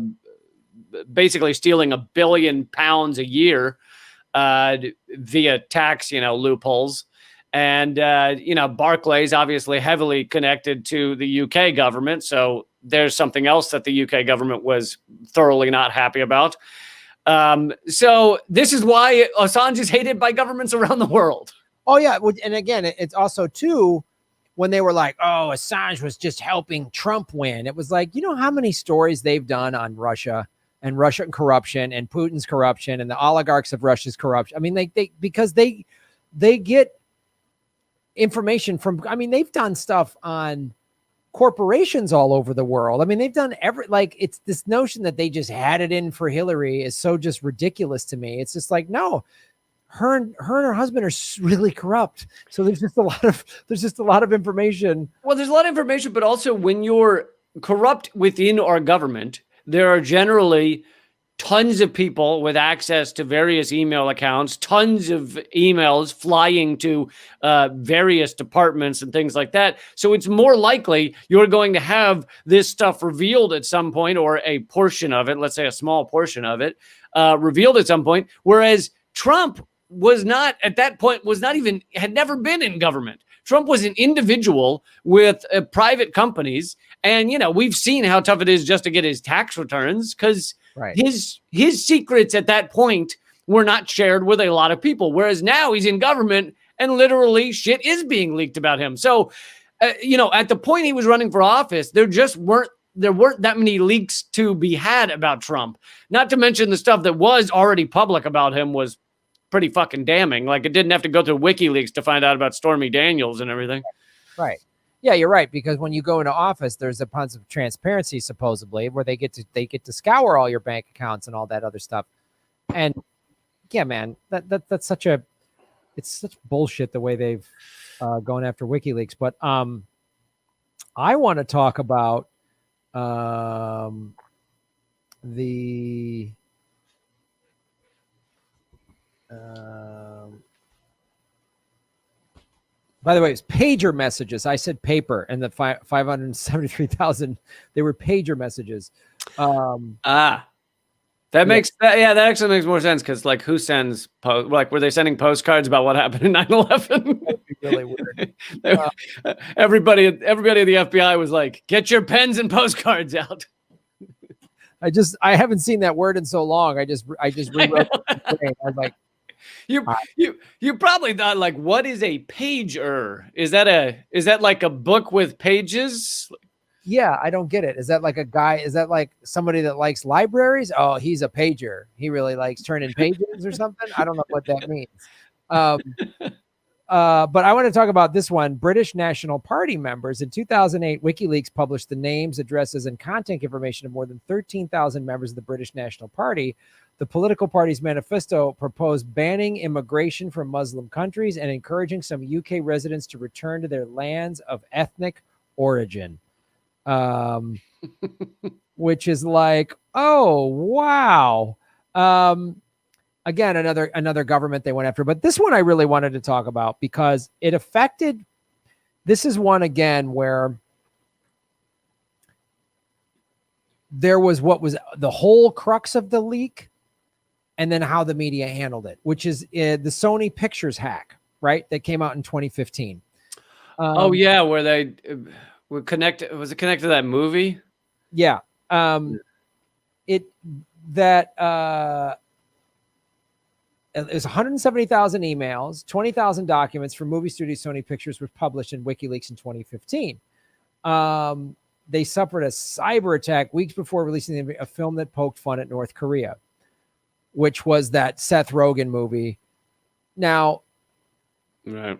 basically stealing £1 billion a year via tax loopholes, and Barclays obviously heavily connected to the UK government, so there's something else that the UK government was thoroughly not happy about. So this is why Assange is hated by governments around the world. Oh, yeah. And again, it's also, too, when they were like, Assange was just helping Trump win. It was like, how many stories they've done on Russia and Russian corruption and Putin's corruption and the oligarchs of Russia's corruption. I mean, because they get information from, they've done stuff on corporations all over the world. I mean, they've done it's this notion that they just had it in for Hillary is so just ridiculous to me. It's just like, no. Her and her husband are really corrupt. So there's just a lot of information. Well, there's a lot of information, but also when you're corrupt within our government, there are generally tons of people with access to various email accounts, tons of emails flying to various departments and things like that. So it's more likely you're going to have this stuff revealed at some point, or a portion of it, let's say a small portion of it, revealed at some point. Whereas Trump was not at that point, had never been in government. Trump was an individual with private companies. And, we've seen how tough it is just to get his tax returns, because his secrets at that point were not shared with a lot of people. Whereas now he's in government and literally shit is being leaked about him. So, at the point he was running for office, there weren't that many leaks to be had about Trump. Not to mention the stuff that was already public about him was pretty fucking damning. Like, it didn't have to go through WikiLeaks to find out about Stormy Daniels and everything. Right. Yeah, you're right. Because when you go into office, there's a bunch of transparency, supposedly, where they get to scour all your bank accounts and all that other stuff. And yeah, man, that's such bullshit the way they've gone after WikiLeaks. But I want to talk about the. By the way, it's pager messages. I said paper, and the 573,000, they were pager messages. That actually makes more sense, because who sends were they sending postcards about what happened in 9/11? That'd be really weird. Everybody at the FBI was like, get your pens and postcards out. I haven't seen that word in so long. I just rewrote it in my brain. I was like, you probably thought like, what is a pager? Is that like a book with pages? yeah, I don't get it. Is that like a guy? Is that like somebody that likes libraries? Oh, he's a pager. He really likes turning pages or something. I don't know what that means. But I want to talk about this one. British National Party members. In 2008, WikiLeaks published the names, addresses, and contact information of more than 13,000 members of the British National Party. The political party's manifesto proposed banning immigration from Muslim countries and encouraging some UK residents to return to their lands of ethnic origin. Which is like, oh, wow. Again, another government they went after. But this one I really wanted to talk about because it affected. This is one again where there was what was the whole crux of the leak and then how the media handled it, which is the Sony Pictures hack, right? That came out in 2015. Oh, yeah. Where they were connected. Was it connected to that movie? Yeah. It was 170,000 emails, 20,000 documents from movie studio Sony Pictures were published in WikiLeaks in 2015. They suffered a cyber attack weeks before releasing a film that poked fun at North Korea, which was that Seth Rogen movie. Now, right.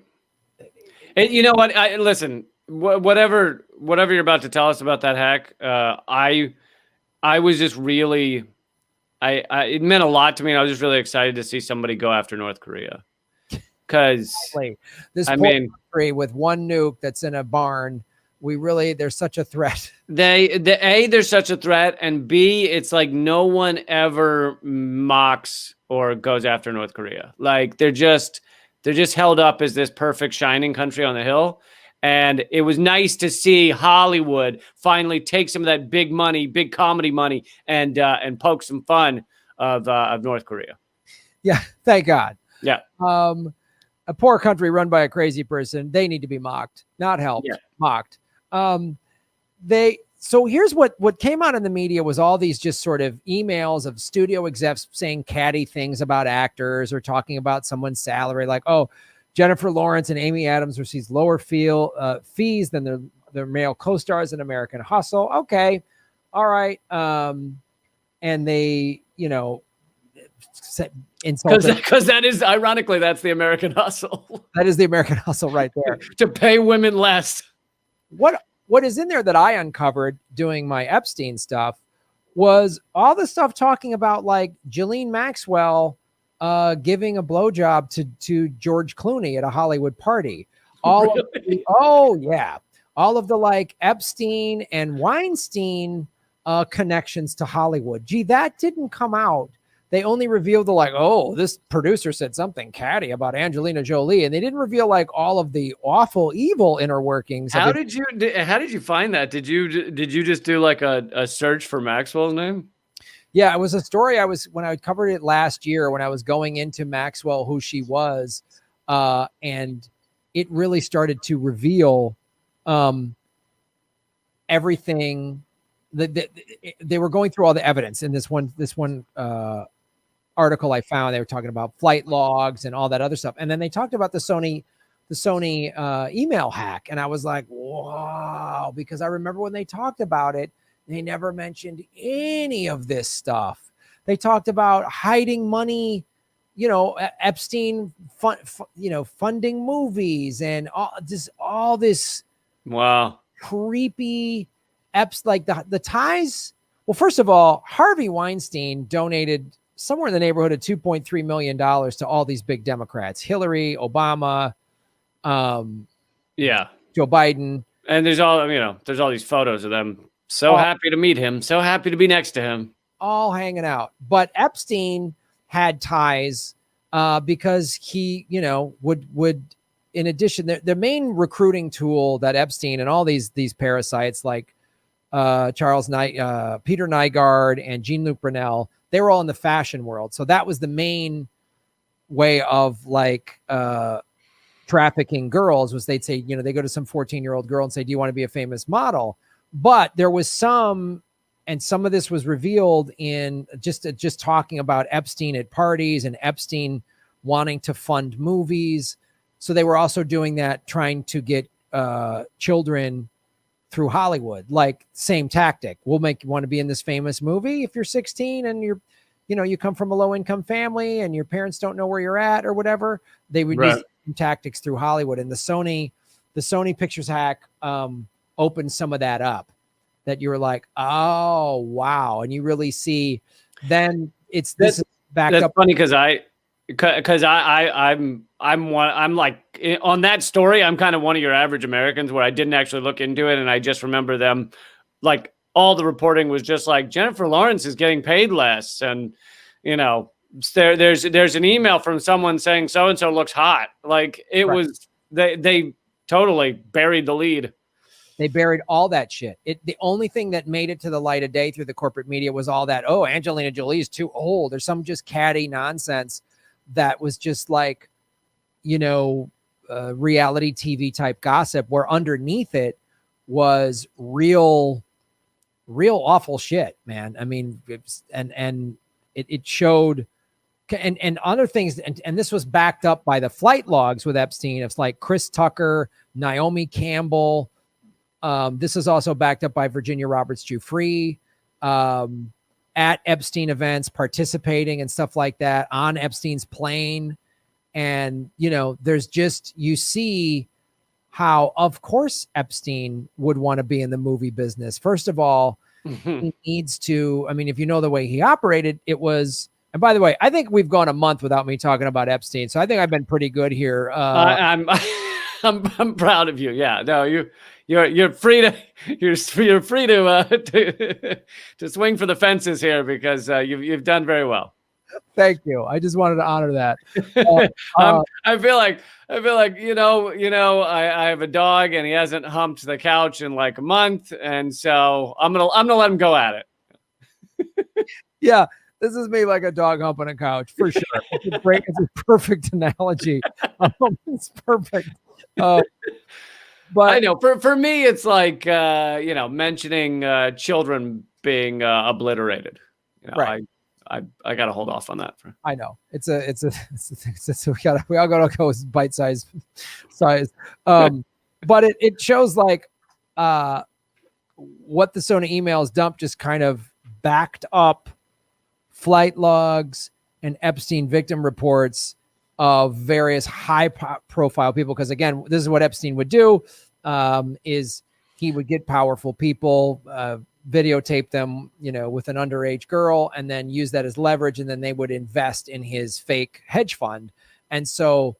And you know what? Listen, whatever you're about to tell us about that hack, I was just really, it meant a lot to me. And I was just really excited to see somebody go after North Korea. Because this country with one nuke that's in a barn, there's such a threat. There's such a threat, and B, it's like no one ever mocks or goes after North Korea. Like they're just held up as this perfect shining country on the hill. And it was nice to see Hollywood finally take some of that big money, big comedy money, and poke some fun of North Korea. Yeah, thank God. Yeah. A poor country run by a crazy person, they need to be mocked, not helped. Yeah. Mocked. So here's what came out in the media was all these just sort of emails of studio execs saying catty things about actors or talking about someone's salary, like, oh, Jennifer Lawrence and Amy Adams receives lower fees than their male co-stars in American Hustle. Okay. All right. And they, because that is, ironically, that's the American Hustle. That is the American Hustle right there. To pay women less. What is in there that I uncovered doing my Epstein stuff was all the stuff talking about like Ghislaine Maxwell giving a blowjob to George Clooney at a Hollywood party. All of the like Epstein and Weinstein connections to Hollywood. Gee, that didn't come out. They only revealed this producer said something catty about Angelina Jolie, and they didn't reveal like all of the awful, evil inner workings. How did you find that? Did you just do like a search for Maxwell's name? Yeah, it was a story when I covered it last year when I was going into Maxwell, who she was, and it really started to reveal everything that they were going through all the evidence in this one article I found. They were talking about flight logs and all that other stuff, and then they talked about the Sony email hack, and I was like, wow, because I remember when they talked about it. They never mentioned any of this stuff. They talked about hiding money, Epstein, funding movies and all this. Wow. Creepy like the ties. Well, first of all, Harvey Weinstein donated somewhere in the neighborhood of $2.3 million to all these big Democrats, Hillary, Obama, Joe Biden. And there's all these photos of them. So happy to meet him. So happy to be next to him. All hanging out. But Epstein had ties because he, would in addition, the main recruiting tool that Epstein and all these parasites like Peter Nygaard and Jean-Luc Brunel, they were all in the fashion world. So that was the main way of trafficking girls was they'd say, they go to some 14-year-old girl and say, do you want to be a famous model? But there was some and some of this was revealed in just talking about Epstein at parties and Epstein wanting to fund movies. So they were also doing that, trying to get children through Hollywood, like same tactic. We'll make you want to be in this famous movie if you're 16 and you come from a low income family and your parents don't know where you're at or whatever. They would use tactics through Hollywood, and the Sony Pictures hack opened some of that up. That you were like, oh wow, and you really see. Then this is backed that's up. Funny because I'm like on that story. I'm kind of one of your average Americans where I didn't actually look into it, and I just remember them like all the reporting was just like Jennifer Lawrence is getting paid less, and there's an email from someone saying so and so looks hot. Like it was they totally buried the lead. They buried all that shit. The only thing that made it to the light of day through the corporate media was all that, oh, Angelina Jolie is too old, or some just catty nonsense that was just like, reality TV type gossip, where underneath it was real awful shit, man. I mean, it showed and other things. And this was backed up by the flight logs with Epstein. It's like Chris Tucker, Naomi Campbell. This is also backed up by Virginia Roberts Giuffre, at Epstein events, participating and stuff like that on Epstein's plane. And, there's you see how, of course, Epstein would want to be in the movie business. First of all, he needs to, if you know the way he operated, it was, and by the way, I think we've gone a month without me talking about Epstein. So I think I've been pretty good here. I'm proud of you. Yeah, no, you're free to swing for the fences here because you've done very well. Thank you. I just wanted to honor that. I feel like I have a dog and he hasn't humped the couch in like a month, and so I'm gonna let him go at it. Yeah, this is me like a dog humping a couch for sure. It's a perfect analogy. It's perfect. But I know for me, it's like mentioning children being obliterated. Right. I got to hold off on that. I know it's we all got to go bite size. But it shows like what the Sony emails dumped just kind of backed up flight logs and Epstein victim reports of various high profile people. Because again, this is what Epstein would do, is he would get powerful people, videotape them, with an underage girl, and then use that as leverage. And then they would invest in his fake hedge fund. And so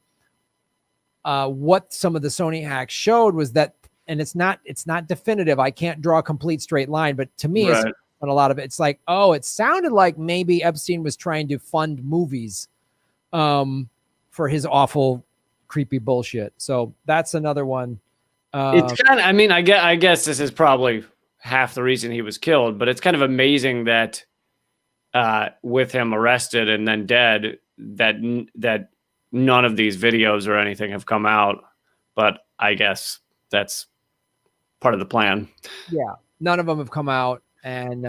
what some of the Sony hacks showed was that, and it's not definitive. I can't draw a complete straight line, but to me, it's a lot of it. It's like, oh, it sounded like maybe Epstein was trying to fund movies, for his awful, creepy bullshit. So that's another one. It's kind of, I guess this is probably half the reason he was killed, but it's kind of amazing that with him arrested and then dead, that none of these videos or anything have come out. But I guess that's part of the plan. Yeah, none of them have come out. And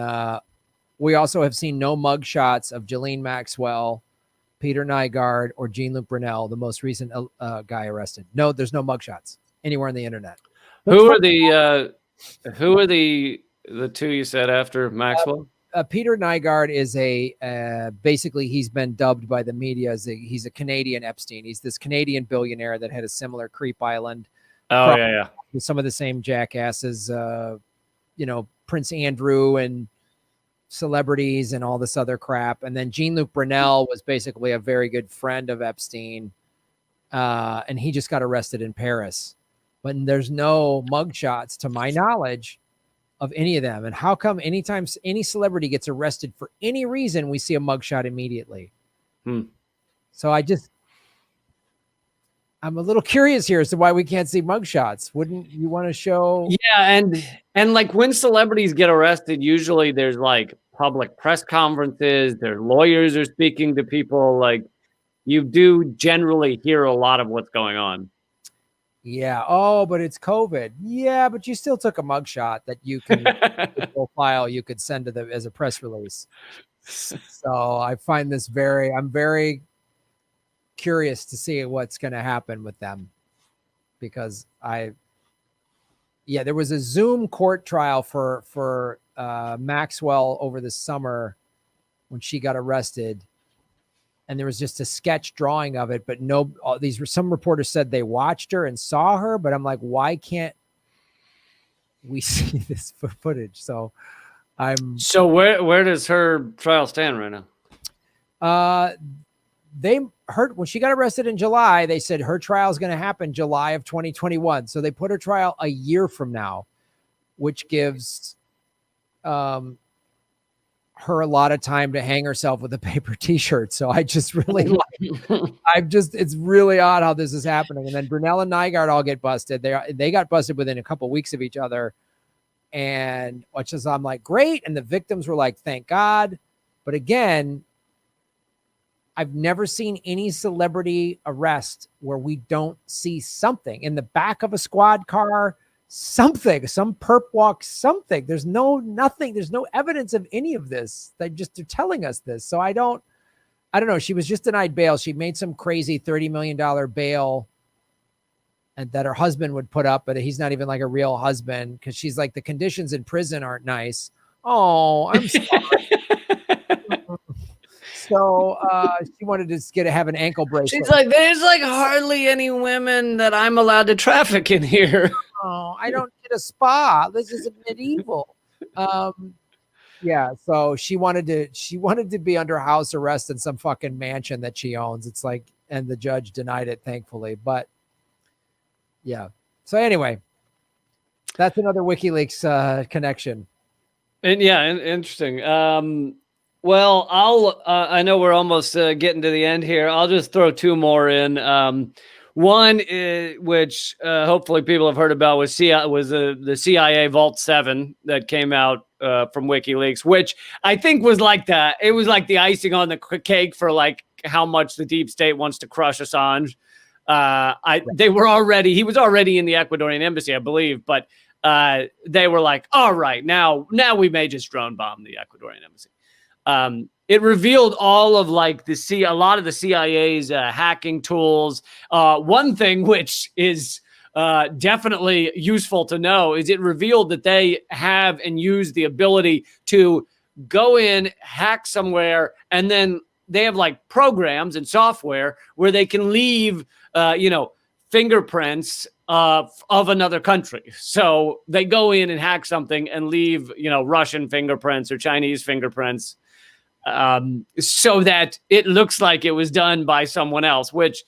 we also have seen no mugshots of Ghislaine Maxwell, Peter Nygaard, or Jean-Luc Brunel, the most recent guy arrested. No, there's no mugshots anywhere on the internet. Who are the two you said after Maxwell? Peter Nygaard is basically he's been dubbed by the media as he's a Canadian Epstein. He's this Canadian billionaire that had a similar creep island. Oh yeah. With some of the same jackasses, Prince Andrew and celebrities and all this other crap. And then Jean-Luc Brunel was basically a very good friend of Epstein. And he just got arrested in Paris. But there's no mugshots to my knowledge of any of them. And how come anytime any celebrity gets arrested for any reason, we see a mugshot immediately? So I'm a little curious here as to why we can't see mugshots. Wouldn't you want to show? Yeah, and like when celebrities get arrested, usually there's like public press conferences, their lawyers are speaking to people. Like you do generally hear a lot of what's going on. Yeah. Oh, but it's COVID. Yeah, but you still took a mugshot that you can file you could send to them as a press release. So I find this I'm very curious to see what's going to happen with them because there was a Zoom court trial for Maxwell over the summer when she got arrested. And there was just a sketch drawing of it, but some reporters said they watched her and saw her, but I'm like, why can't we see this footage? So where does her trial stand right now? When she got arrested in July, they said her trial is going to happen July of 2021. So they put her trial a year from now, which gives her a lot of time to hang herself with a paper t-shirt. So I just really it's really odd how this is happening. And then Brunel and Nygaard all get busted. They got busted within a couple of weeks of each other. And I'm like, great. And the victims were like, thank God. But again, I've never seen any celebrity arrest where we don't see something in the back of a squad car, some perp walk, something. There's nothing. There's no evidence of any of this. They're telling us this. So I don't know. She was just denied bail. She made some crazy $30 million bail and that her husband would put up, but he's not even like a real husband because she's like, the conditions in prison aren't nice. Oh, I'm sorry. So she wanted to have an ankle bracelet. She's like, there's like hardly any women that I'm allowed to traffic in here. Oh, I don't get a spa. This is medieval. Yeah. So she wanted to be under house arrest in some fucking mansion that she owns. It's like, and the judge denied it, thankfully. But yeah. So anyway, that's another WikiLeaks connection. And yeah, interesting. Well, I know we're almost getting to the end here. I'll just throw two more in. One, which hopefully people have heard about, was the CIA Vault 7 that came out from WikiLeaks, which I think was like that. It was like the icing on the cake for like how much the deep state wants to crush Assange. He was already in the Ecuadorian embassy, I believe, but they were like, all right, now we may just drone bomb the Ecuadorian embassy. It revealed all of like a lot of the CIA's hacking tools. One thing which is definitely useful to know is it revealed that they have and use the ability to go in, hack somewhere, and then they have like programs and software where they can leave, fingerprints of another country. So they go in and hack something and leave, Russian fingerprints or Chinese fingerprints. So that it looks like it was done by someone else, which,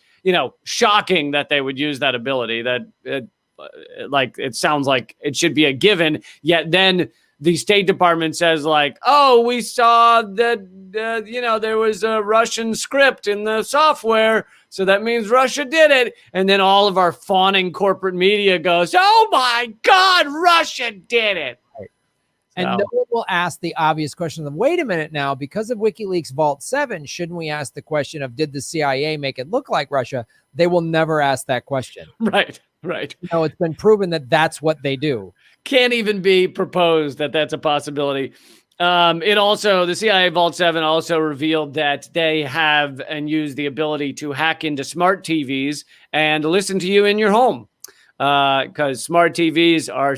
shocking that they would use that ability. That it sounds like it should be a given. Yet then the State Department says like, oh, we saw that, there was a Russian script in the software. So that means Russia did it. And then all of our fawning corporate media goes, oh my God, Russia did it. And no one will ask the obvious question of, wait a minute now, because of WikiLeaks Vault 7, shouldn't we ask the question of, did the CIA make it look like Russia? They will never ask that question. Right. It's been proven that that's what they do. Can't even be proposed that that's a possibility. The CIA Vault 7 also revealed that they have and use the ability to hack into smart TVs and listen to you in your home. Because smart TVs are...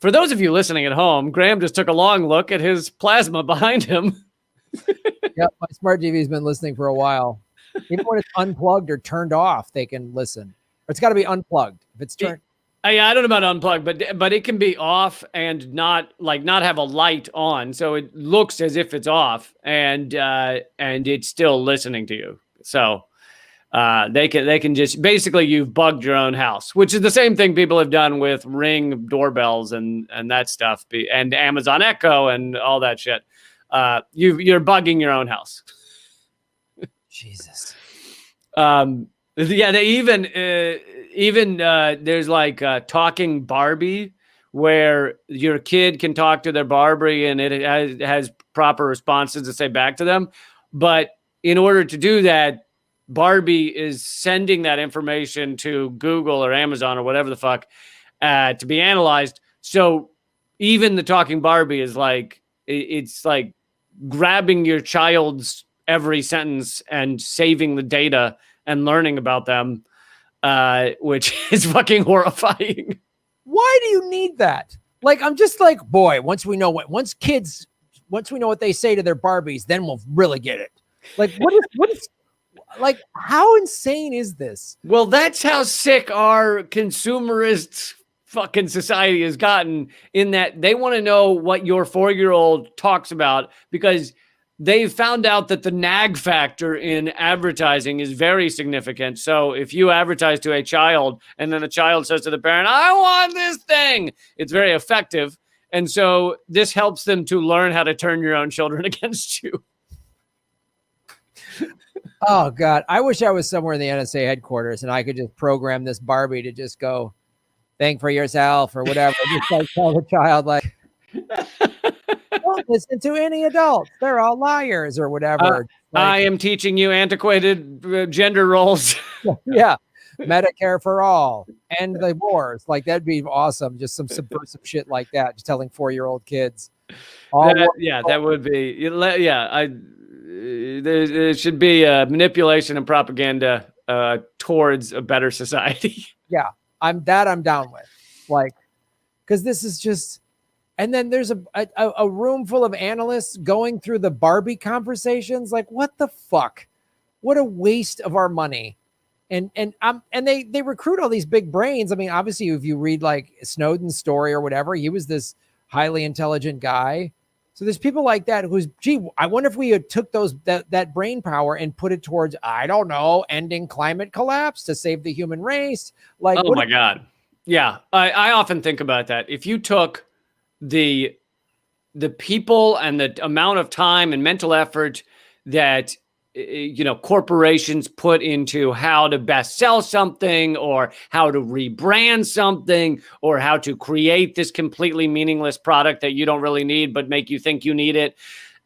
For those of you listening at home, Graham just took a long look at his plasma behind him. Yep, my smart TV has been listening for a while. Even when it's unplugged or turned off, they can listen. Or it's got to be unplugged. If it's turned, I don't know about unplugged, but it can be off and not have a light on, so it looks as if it's off, and it's still listening to you. So. They can just basically, you've bugged your own house, which is the same thing people have done with Ring doorbells and that stuff, and Amazon Echo and all that shit. You're bugging your own house. Jesus. They even there's like talking Barbie, where your kid can talk to their Barbie and it has proper responses to say back to them. But in order to do that, Barbie is sending that information to Google or Amazon or whatever the fuck to be analyzed. So even the talking Barbie is like, it's like grabbing your child's every sentence and saving the data and learning about them, which is fucking horrifying. Why do you need that? Like, I'm just like, boy, once we know what they say to their Barbies, then we'll really get it. Like, what is like, how insane is this? Well, that's how sick our consumerist fucking society has gotten, in that they want to know what your 4-year-old talks about, because they found out that the nag factor in advertising is very significant. So if you advertise to a child and then the child says to the parent, I want this thing, it's very effective. And so this helps them to learn how to turn your own children against you. Oh God, I wish I was somewhere in the NSA headquarters and I could just program this Barbie to just go, think for yourself or whatever. Just like tell the child, like, don't listen to any adults. They're all liars or whatever. I am teaching you antiquated gender roles. Yeah. Medicare for all. End the wars. Like, that'd be awesome. Just some subversive shit like that. Just telling 4-year-old kids. That would be. Yeah. There should be manipulation and propaganda towards a better society. Yeah. I'm down with. Like, because this is just. And then there's a room full of analysts going through the Barbie conversations. Like, what the fuck? What a waste of our money. And they recruit all these big brains. I mean, obviously, if you read like Snowden's story or whatever, he was this highly intelligent guy. So there's people like that who's, gee, I wonder if we had took that brain power and put it towards, I don't know, ending climate collapse to save the human race. Like, oh my God. Yeah. I often think about that. If you took the people and the amount of time and mental effort that corporations put into how to best sell something or how to rebrand something or how to create this completely meaningless product that you don't really need but make you think you need it,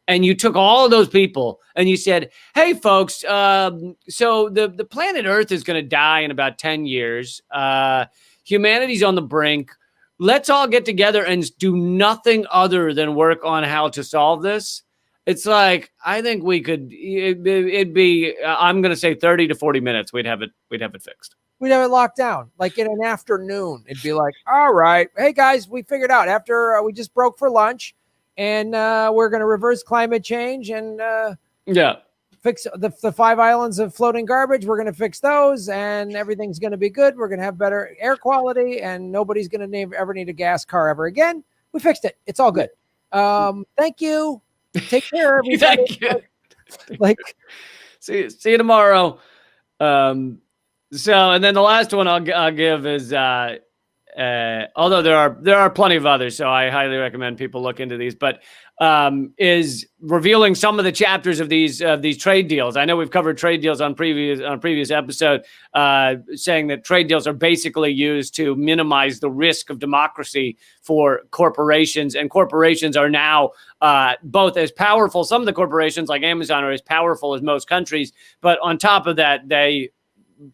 and you took all of those people and you said, hey folks, so the planet Earth is going to die in about 10 years, humanity's on the brink. Let's all get together and do nothing other than work on how to solve this. It's like, I think we could, it'd be, I'm going to say 30 to 40 minutes. We'd have it fixed. We'd have it locked down. Like in an afternoon, it'd be like, all right, hey guys, we figured out after we just broke for lunch and we're going to reverse climate change and fix the 5 islands of floating garbage. We're going to fix those and everything's going to be good. We're going to have better air quality and nobody's going to ever need a gas car ever again. We fixed it. It's all good. Thank you. Take care, everybody. Thank you. Like, see you tomorrow. And then the last one I'll give is, although there are plenty of others, so I highly recommend people look into these, but is revealing some of the chapters of these trade deals. I know we've covered trade deals on a previous episode, saying that trade deals are basically used to minimize the risk of democracy for corporations, and corporations are now both as powerful. Some of the corporations like Amazon are as powerful as most countries, but on top of that, they,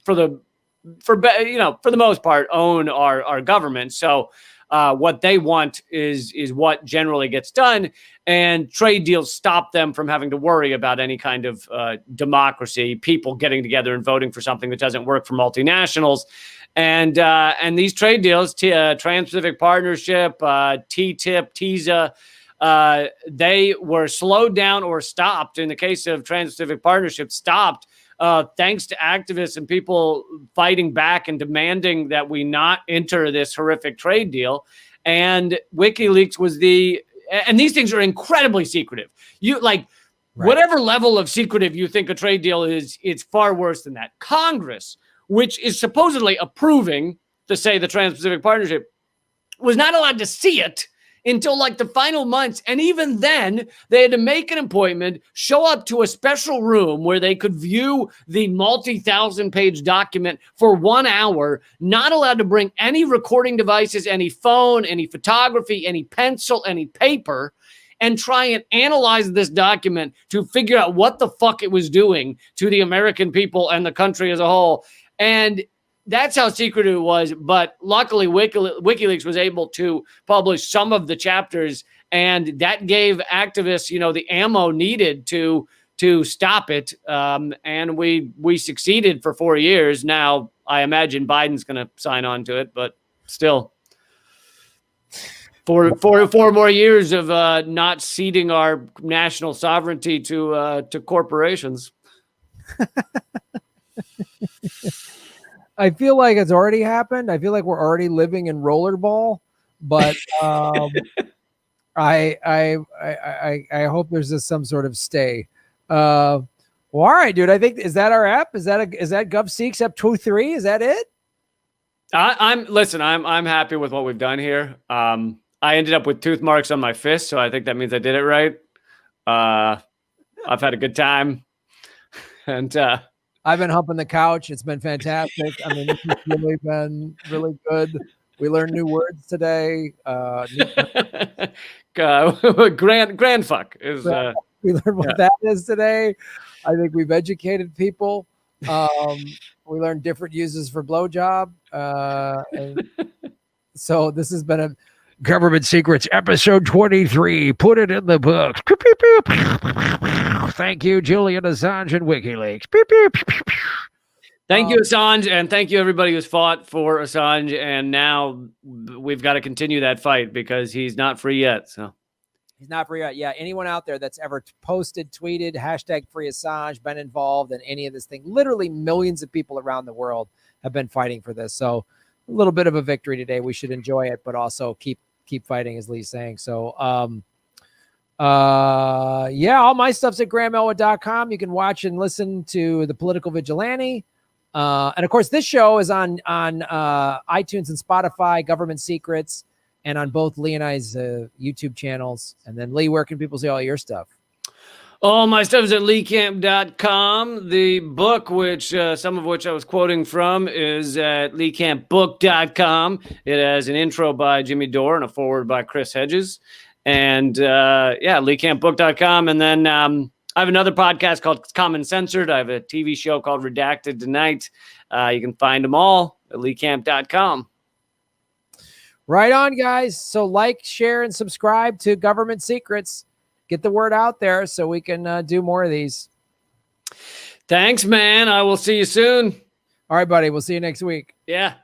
for the most part, own our government. So what they want is what generally gets done, and trade deals stop them from having to worry about any kind of democracy, people getting together and voting for something that doesn't work for multinationals. And these trade deals, Trans-Pacific Partnership, TTIP, TISA, they were slowed down or stopped. In the case of Trans-Pacific Partnership, stopped thanks to activists and people fighting back and demanding that we not enter this horrific trade deal. And Wikileaks was and these things are incredibly secretive. Whatever level of secretive you think a trade deal is, it's far worse than that. Congress, which is supposedly approving the Trans-Pacific Partnership, was not allowed to see it until like the final months. And even then they had to make an appointment, show up to a special room where they could view the multi-thousand-page document for 1 hour, not allowed to bring any recording devices, any phone, any photography, any pencil, any paper. and try and analyze this document to figure out what the fuck it was doing to the American people and the country as a whole. And that's how secretive it was. But luckily, WikiLeaks was able to publish some of the chapters, and that gave activists, the ammo needed to stop it. And we succeeded for 4 years. Now, I imagine Biden's going to sign on to it, but still. Four more years of not ceding our national sovereignty to corporations. I feel like it's already happened. I feel like we're already living in rollerball, but I hope there's just some sort of stay. Well, all right, dude. I think is that our app? Is that GovSeeks app 2.3? Is that it? I'm happy with what we've done here. I ended up with tooth marks on my fist, so I think that means I did it right. I've had a good time, and I've been humping the couch. It's been fantastic. I mean, this has really been really good. We learned new words today. Grand fuck is. We learned what that is today. I think we've educated people. We learned different uses for blowjob. And so this has been a Government Secrets episode 23. Put it in the books. Thank you, Julian Assange and WikiLeaks. Thank you, Assange, and thank you everybody who's fought for Assange. And now we've got to continue that fight because he's not free yet. So he's not free yet. Yeah, anyone out there that's ever posted, tweeted, hashtag free Assange, been involved in any of this thing, literally millions of people around the world have been fighting for this. So a little bit of a victory today. We should enjoy it, but also keep fighting, as Lee's saying. So all my stuff's at GrahamElwood.com. You can watch and listen to The Political Vigilante. And of course, this show is on iTunes and Spotify, Government Secrets, and on both Lee and I's YouTube channels. And then, Lee, where can people see all your stuff? All my stuff is at leecamp.com. The book, which some of which I was quoting from, is at leecampbook.com. It has an intro by Jimmy Dore and a foreword by Chris Hedges. And leecampbook.com. And then I have another podcast called Common Censored. I have a TV show called Redacted Tonight. You can find them all at leecamp.com. Right on, guys. So like, share, and subscribe to Government Secrets. Get the word out there so we can do more of these. Thanks, man. I will see you soon. All right, buddy. We'll see you next week. Yeah.